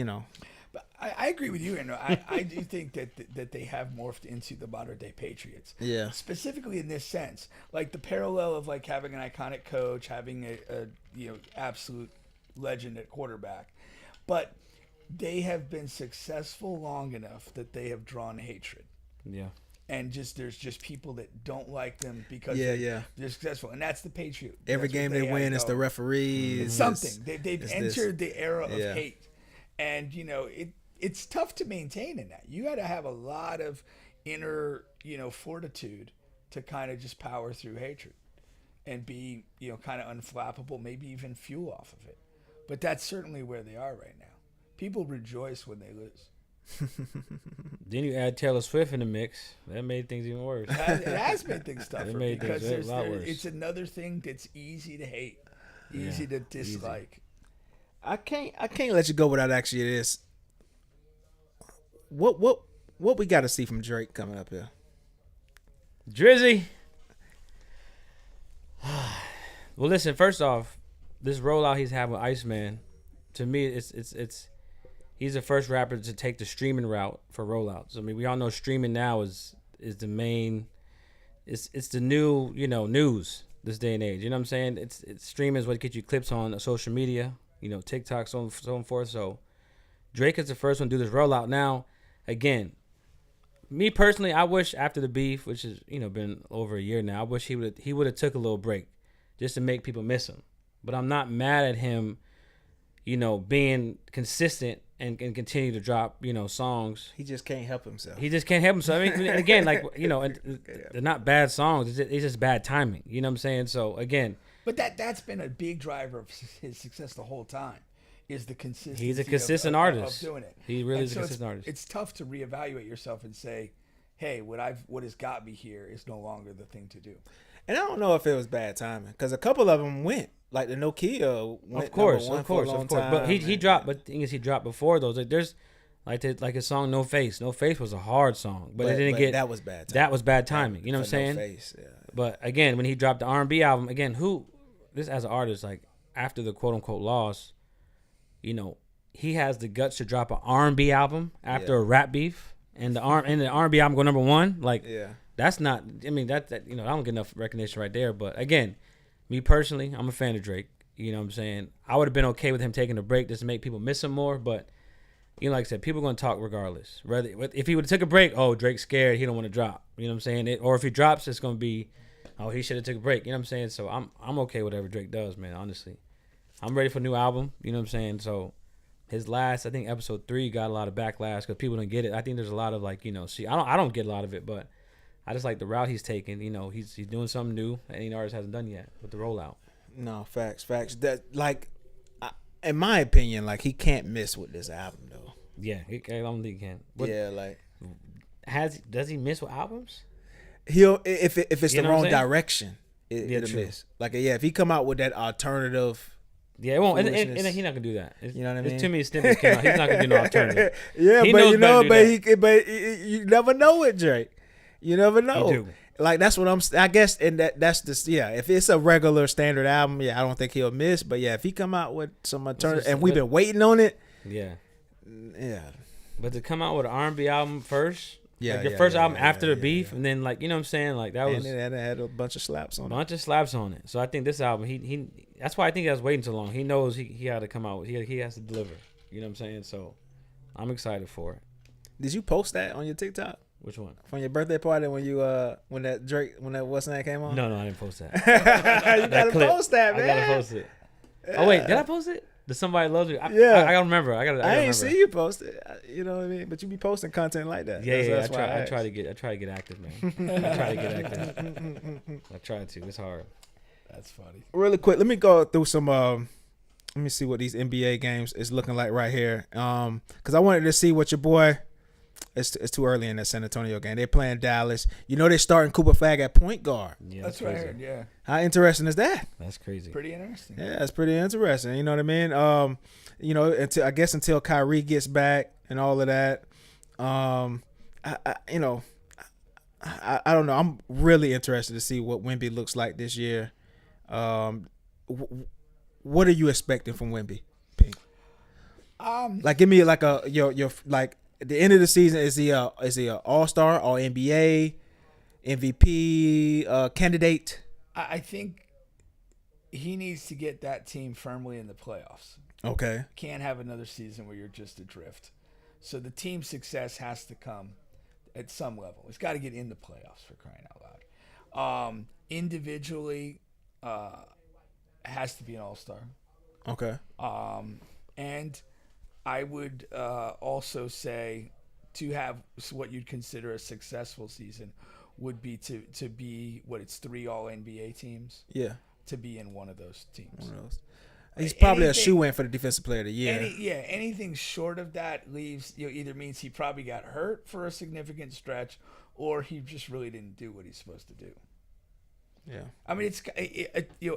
But I agree with you, and I do think that they have morphed into the modern day Patriots. Yeah. Specifically in this sense, like the parallel of like having an iconic coach, having a absolute legend at quarterback, but they have been successful long enough that they have drawn hatred. Yeah. And there's just people that don't like them because they're successful, and that's the Patriot. Every game they win, it's the referees. It's something. They've entered the era of hate, and it's tough to maintain in that. You got to have a lot of inner fortitude to kind of just power through hatred and be kind of unflappable, maybe even fuel off of it. But that's certainly where they are right now. People rejoice when they lose. Then you add Taylor Swift in the mix. That made things even worse. It has made things tougher because things a lot worse. It's another thing that's easy to hate, easy to dislike. I can't let you go without actually this. What we got to see from Drake coming up here? Drizzy. Well, listen. First off, this rollout he's having with Iceman, to me, it's. He's the first rapper to take the streaming route for rollouts. I mean, we all know streaming now is the main. It's the new news this day and age. You know what I'm saying? It's streaming is what gets you clips on social media. TikTok, so on and so forth. So Drake is the first one to do this rollout. Now, again, me personally, I wish after the beef, which has been over a year now, I wish he would have took a little break just to make people miss him. But I'm not mad at him, being consistent and continue to drop, songs. He just can't help himself. I mean, again, like, they're not bad songs. It's just bad timing. You know what I'm saying? So, again. But that's been a big driver of his success the whole time, is the consistency. He's a consistent artist. Of doing it. He really is a consistent artist. It's tough to reevaluate yourself and say, hey, what has got me here is no longer the thing to do. And I don't know if it was bad timing, because a couple of them went. Like the Nokia went of course. Time, but he dropped. But the thing is, he dropped before those. Like there's, like his song "No Face." "No Face" was a hard song, but it didn't get. That was bad. That was bad timing. You know what I'm saying? No Face, yeah. But again, when he dropped the R&B album, again, this as an artist, like after the quote unquote loss, he has the guts to drop an R&B album after a rap beef, and the R&B album go number 1. Like, that's not. I mean, that I don't get enough recognition right there. But again, me personally, I'm a fan of Drake. You know what I'm saying? I would have been okay with him taking a break just to make people miss him more. But like I said, people are gonna talk regardless. Whether if he would have took a break, Drake's scared, he don't want to drop. You know what I'm saying? Or if he drops, it's gonna be, he should have took a break. You know what I'm saying? So I'm okay with whatever Drake does, man. Honestly, I'm ready for a new album. You know what I'm saying? So his last, I think episode 3 got a lot of backlash because people don't get it. I think there's a lot of I don't get a lot of it, but I just like the route he's taking. He's doing something new that any artist hasn't done yet with the rollout. No, facts. That in my opinion, he can't miss with this album though. Yeah, I don't think he can. But does he miss with albums? He'll if it's the wrong direction, it'll miss. If he come out with that alternative. Yeah, it won't. And he's not gonna do that. You know what I mean? There's too many stimulus came out. He's not gonna do no alternative. Yeah, but you never know with Drake. You never know. You do. That's what I guess, and that's the if it's a regular standard album, I don't think he'll miss. But if he come out with some alternative, and we've been waiting on it. Yeah. But to come out with an R&B album first, your first album after the beef, and then you know what I'm saying, that was. And it had a bunch of slaps on it. So I think this album, he that's why I think he was waiting so long. He knows he had to come out. He has to deliver. You know what I'm saying? So I'm excited for it. Did you post that on your TikTok? Which one? From your birthday party when that what's name came on? No, I didn't post that. You gotta post that, man. I gotta post it. Oh wait, did I post it? Did somebody loves it? I gotta remember. I ain't see you post it. You know what I mean? But you be posting content like that. Yeah. I try to get active, man. I try to get active. I try to. It's hard. That's funny. Really quick, let me go through some. Let me see what these NBA games is looking like right here. Because I wanted to see what your boy. It's too early in that San Antonio game. They're playing Dallas. They're starting Cooper Flag at point guard. Yeah, that's what I heard. Yeah. How interesting is that? That's crazy. Pretty interesting. Yeah, that's pretty interesting. You know what I mean? Until Kyrie gets back and all of that. I don't know. I'm really interested to see what Wemby looks like this year. What are you expecting from Wemby? Pink? Give me your at the end of the season, is he a All-Star, All NBA, MVP candidate? I think he needs to get that team firmly in the playoffs. Okay. Can't have another season where you're just adrift. So the team success has to come at some level. It's got to get in the playoffs, for crying out loud. Individually, has to be an All-Star. Okay. And I would also say to have what you'd consider a successful season would be to be it's 3 All-NBA teams. Yeah. To be in one of those teams. One of those. He's probably a shoe-in for the Defensive Player of the Year. Anything short of that leaves either means he probably got hurt for a significant stretch, or he just really didn't do what he's supposed to do. Yeah. I mean, it's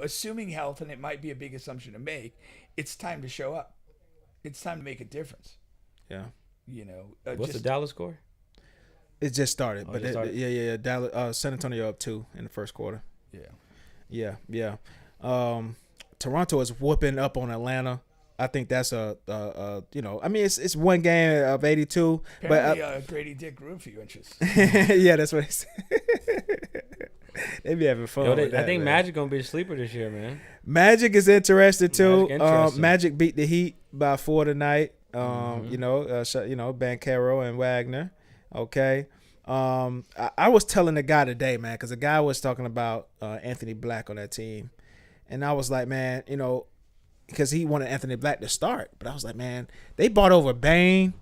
assuming health, and it might be a big assumption to make. It's time to show up. It's time to make a difference. Yeah. What's the Dallas score? It just started, but Dallas, San Antonio up 2 in the first quarter. Yeah. Toronto is whooping up on Atlanta. I think that's it's one game of 82. Apparently, but Grady Dick grew a few inches. Yeah, that's what he said. They be having fun. With that, I think man. Magic gonna be a sleeper this year, man. Magic is interested too. Magic beat the Heat by 4 tonight. Banchero and Wagner. Okay. I was telling the guy today, man, because the guy was talking about Anthony Black on that team, and I was like, man, because he wanted Anthony Black to start, but I was like, man, they bought over Bane.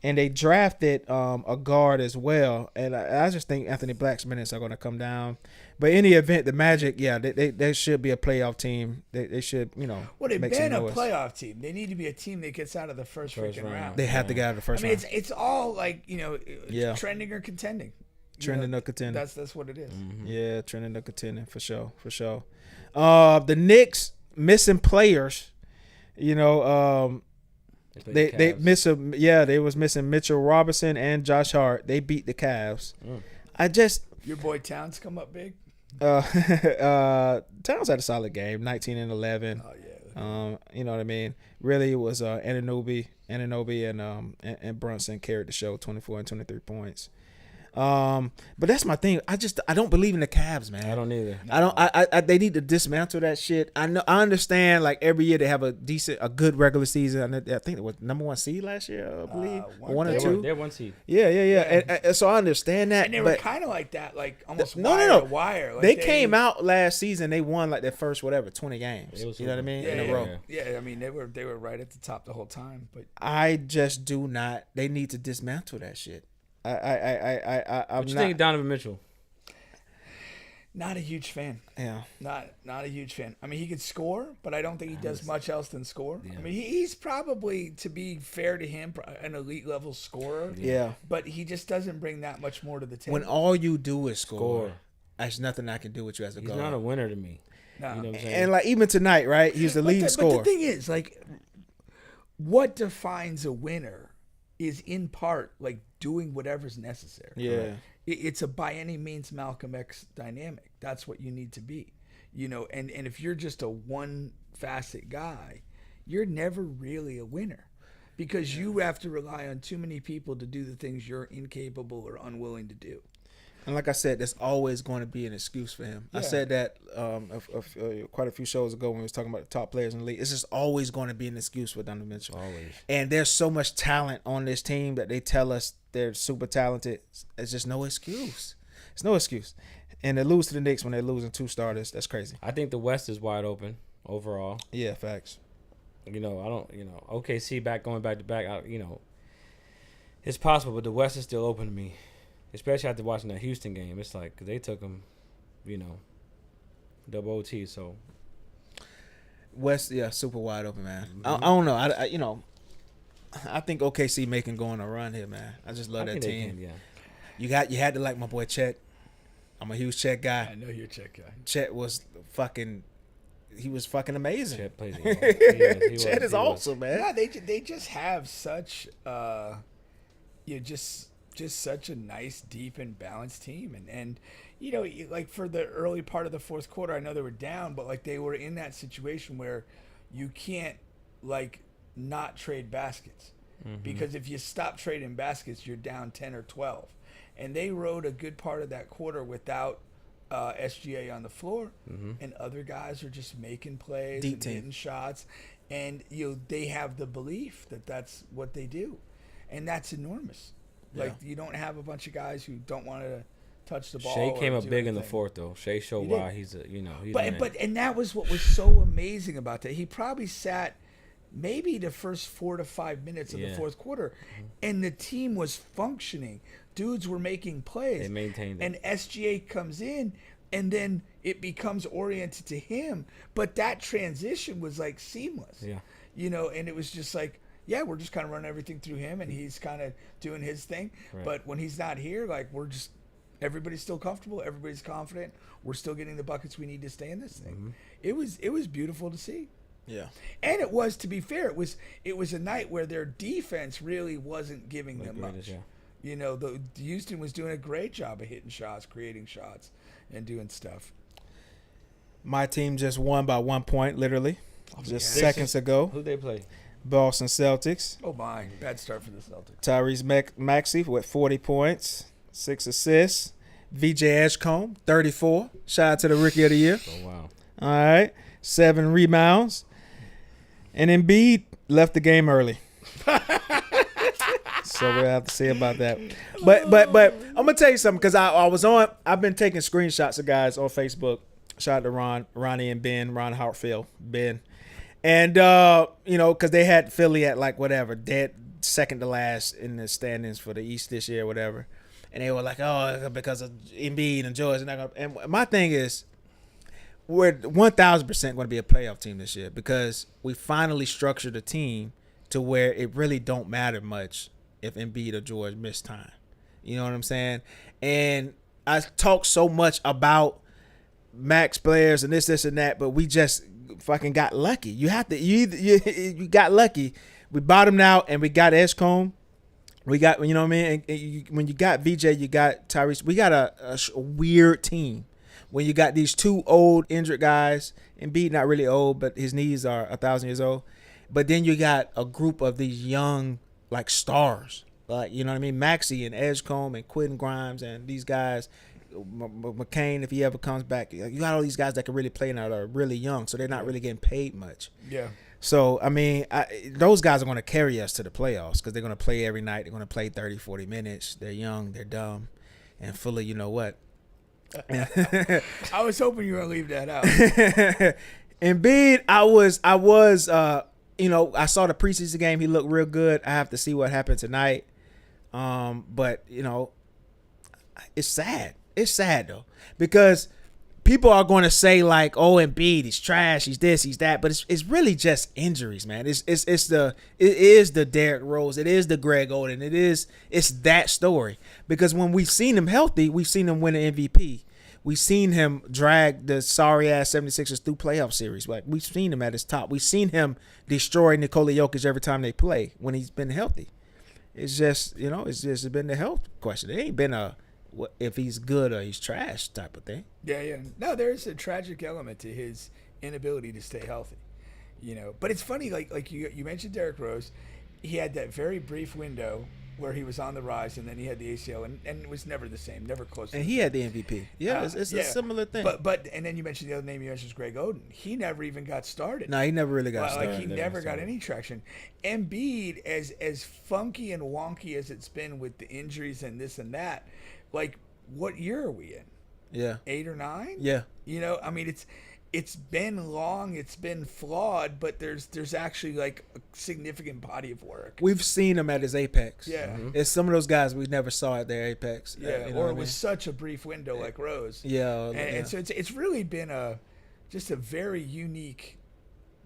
And they drafted a guard as well. And I just think Anthony Black's minutes are going to come down. But in any event, the Magic, they should be a playoff team. They should, Well, they've been a playoff team. They need to be a team that gets out of the first freaking round. They have to get out of the first round. It's all trending or contending. Trending or contending. That's what it is. Mm-hmm. Yeah, trending or contending, for sure. The Knicks missing players, They miss they was missing Mitchell Robinson and Josh Hart. They beat the Cavs. Your boy Towns come up big. Towns had a solid game, 19 and 11. Oh yeah, You know what I mean? Really, it was Anunoby and Brunson carried the show, 24 and 23 points. But that's my thing. I don't believe in the Cavs, man. I don't either. I they need to dismantle that shit. I understand like every year they have a good regular season. I think it was number 1 seed last year, I believe. One or two. They're 1 seed. Yeah. And so I understand that. And they were kind of like that, like almost wire to wire. Like they came out last season. They won like their first 20 games. You know what I mean? Yeah, in a row. Yeah, I mean they were right at the top the whole time. But I just do not. They need to dismantle that shit. I'm What you think of Donovan Mitchell? Not a huge fan. Yeah. Not a huge fan. I mean, he could score, but I don't think he does much else than score. Yeah. I mean, he's probably, to be fair to him, an elite level scorer. Yeah. But he just doesn't bring that much more to the table. When all you do is score. There's nothing I can do with you as a guard. He's not a winner to me. No. You know what I'm saying? And like even tonight, right? He's the leading scorer. But the thing is, like, what defines a winner is in part like doing whatever's necessary. Yeah. Right? It's a by any means Malcolm X dynamic. That's what you need to be. You know, and if you're just a one facet guy, you're never really a winner because you have to rely on too many people to do the things you're incapable or unwilling to do. And like I said, there's always going to be an excuse for him. Yeah. I said that quite a few shows ago when we was talking about the top players in the league. It's just always going to be an excuse for Donovan Mitchell. Always. And there's so much talent on this team that they tell us they're super talented. It's just no excuse. It's no excuse. And they lose to the Knicks when they're losing 2 starters. That's crazy. I think the West is wide open overall. Yeah, facts. OKC going back to back, it's possible, but the West is still open to me. Especially after watching that Houston game. It's like, cause they took them, double OT, so. West, yeah, super wide open, man. Mm-hmm. I don't know. I think OKC making go on a run here, man. I just love that team. You had to like my boy Chet. I'm a huge Chet guy. I know you're a Chet guy. Chet was fucking amazing. Chet plays Chet is awesome, man. Yeah, they just have such just such a nice, deep, and balanced team. And like for the early part of the fourth quarter, I know they were down, but like they were in that situation where you can't like not trade baskets. Mm-hmm. Because if you stop trading baskets, you're down 10 or 12. And they rode a good part of that quarter without SGA on the floor, and other guys are just making plays and hitting shots. And they have the belief that that's what they do. And that's enormous. Like, you don't have a bunch of guys who don't want to touch the ball. Shea came up big in the fourth, though. Shea showed why he's and that was what was so amazing about that. He probably sat maybe the first 4 to 5 minutes of the fourth quarter, and the team was functioning. Dudes were making plays. They maintained it. And SGA comes in, and then it becomes oriented to him. But that transition was, like, seamless. Yeah. And it was just like, yeah, we're just kind of running everything through him, and he's kind of doing his thing. Right. But when he's not here, like, everybody's still comfortable. Everybody's confident. We're still getting the buckets we need to stay in this thing. Mm-hmm. It was beautiful to see. Yeah. And it was, to be fair, it was a night where their defense really wasn't giving them much. Yeah. The Houston was doing a great job of hitting shots, creating shots, and doing stuff. My team just won by 1 point, literally, seconds ago. Who'd they play? Boston Celtics. Oh, my. Bad start for the Celtics. Tyrese Maxey with 40 points, 6 assists. VJ Edgecombe, 34. Shout out to the Rookie of the Year. Oh, wow. All right. 7 rebounds. And Embiid left the game early. So we'll have to see about that. But I'm going to tell you something, because I've been taking screenshots of guys on Facebook. Shout out to Ronnie and Ben, Ron Hartfield, Ben. And, because they had Philly at like whatever, dead second to last in the standings for the East this year or whatever. And they were like, oh, because of Embiid and George. And my thing is, we're 1,000% going to be a playoff team this year, because we finally structured a team to where it really don't matter much if Embiid or George miss time. You know what I'm saying? And I talk so much about max players and this and that, but we just fucking got lucky. You you got lucky. We bottomed out and we got Edgecombe. We got, you know what I mean? And when you got VJ, you got Tyrese. We got a weird team. when you got these two old injured guys, Embiid not really old, but his knees are 1,000 years old. But then you got a group of these young like stars, like you know what I mean, Maxey and Edgecombe and Quentin Grimes and these guys, McCain if he ever comes back. You got all these guys that can really play now that are really young, so they're not really getting paid much. Yeah. So, I mean, those guys are going to carry us to the playoffs because they're going to play every night. They're going to play 30, 40 minutes. They're young, they're dumb, and full of you know what. I was hoping you were going to leave that out. Embiid, I was, you know, I saw the preseason game. He looked real good. I have to see what happened tonight. But, you know, it's sad. It's sad, though, because people are going to say like, "Oh, Embiid, he's trash. He's this, he's that." But it's really just injuries, man. It is the Derrick Rose. It is the Greg Oden. It's that story. Because when we've seen him healthy, we've seen him win an MVP. We've seen him drag the sorry ass 76ers through playoff series. Like we've seen him at his top. We've seen him destroy Nikola Jokic every time they play when he's been healthy. It's just, you know, it's just been the health question. It ain't been a if he's good or he's trash type of thing. Yeah. No, there's a tragic element to his inability to stay healthy, you know. But it's funny, like you mentioned Derrick Rose. He had that very brief window where he was on the rise, and then he had the ACL, and it was never the same, never close. And he had the MVP. Yeah, it's a similar thing. But and then you mentioned the other name you mentioned was Greg Oden. He never even got started. No, he never really got started. Like he never got any traction. Embiid, as funky and wonky as it's been with the injuries and this and that, like what year are we in? Yeah, 8 or 9. Yeah, you know, I mean it's been long, it's been flawed, but there's actually like a significant body of work. We've seen him at his apex. Yeah. Mm-hmm. It's some of those guys we never saw at their apex. Yeah, you know or what it was such a brief window like Rose. Yeah. And so it's really been just a very unique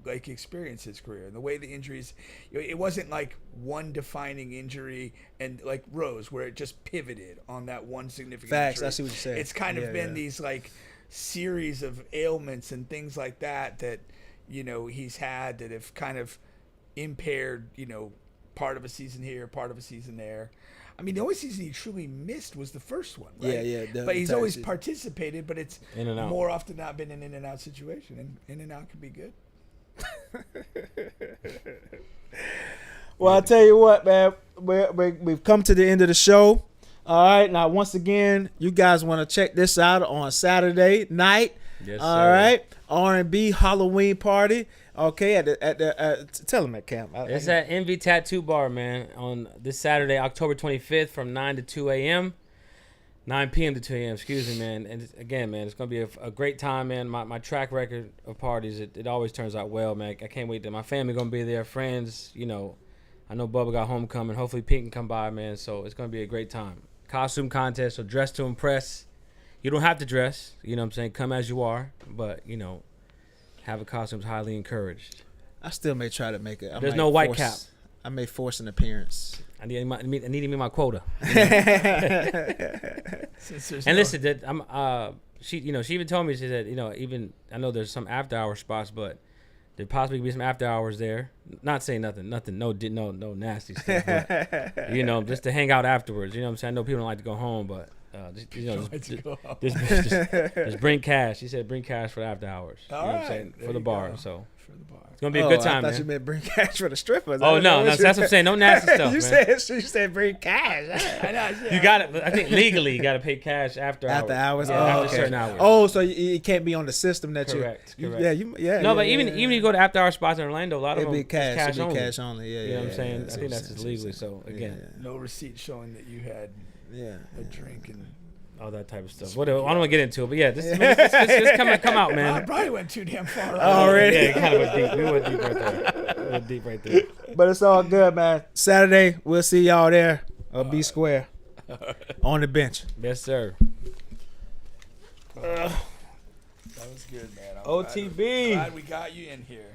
like experience his career. And the way the injuries, you know, it wasn't like one defining injury and like Rose where it just pivoted on that one significant Facts, injury. I see what you're saying. It's kind of been these like series of ailments and things like that, you know, he's had that have kind of impaired, you know, part of a season here, part of a season there. I mean, the only season he truly missed was the first one, right? Yeah. But he's always participated, but it's in and out. more often not been an in and out situation, and in and out can be good. Well, I'll tell you what, man. We've come to the end of the show. All right. Now, once again, you guys want to check this out on Saturday night. Yes, all sir. right. R&B Halloween party. Okay. Tell them at camp. It's at Envy Tattoo Bar, man, on this Saturday, October 25th from 9 to 2 a.m. 9 p.m. to 2 a.m., excuse me, man. And again, man, it's going to be a great time, man. My track record of parties, it always turns out well, man. I can't wait. My family going to be there, friends, you know. I know Bubba got homecoming. Hopefully Pete can come by, man. So it's going to be a great time. Costume contest, so dress to impress. You don't have to dress, you know what I'm saying? Come as you are, but, you know, have a costume is highly encouraged. I still may try to make it. There's no white cap. I may force an appearance. I need to meet my quota. And listen, she even told me, she said, you know, even I know there's some after hour spots, but there possibly could be some after hours there. Not saying nothing, no nasty stuff. But, you know, just to hang out afterwards. You know what I'm saying? I know people don't like to go home, but just bring cash. She said bring cash for the after hours. You know what I'm saying? For the bar. So it's gonna be a good time, I thought man. you meant bring cash for the strippers. Oh no, that's what I'm saying. No nasty stuff, you man. You said bring cash. I know, You got it. I think legally you got to pay cash after hours. After hours. Yeah, Oh, after okay. certain hours. Oh, so you can't be on the system that Correct. Yeah. No, but even you go to after hour spots in Orlando, a lot of it'd them be cash. cash It'd be only. cash only. Yeah, You know what I'm saying? I think that's just legally. So again, no receipt showing that you had a drink and all that type of stuff. Whatever. I don't want to get into it, but yeah, this come out, I man. probably went too damn far. Already. Yeah, kind of went deep. We went deep right there. We went deep right there. But it's all good, man. Saturday, we'll see y'all there. B Square on the bench. Yes, sir. That was good, man. OTB. Glad we got you in here.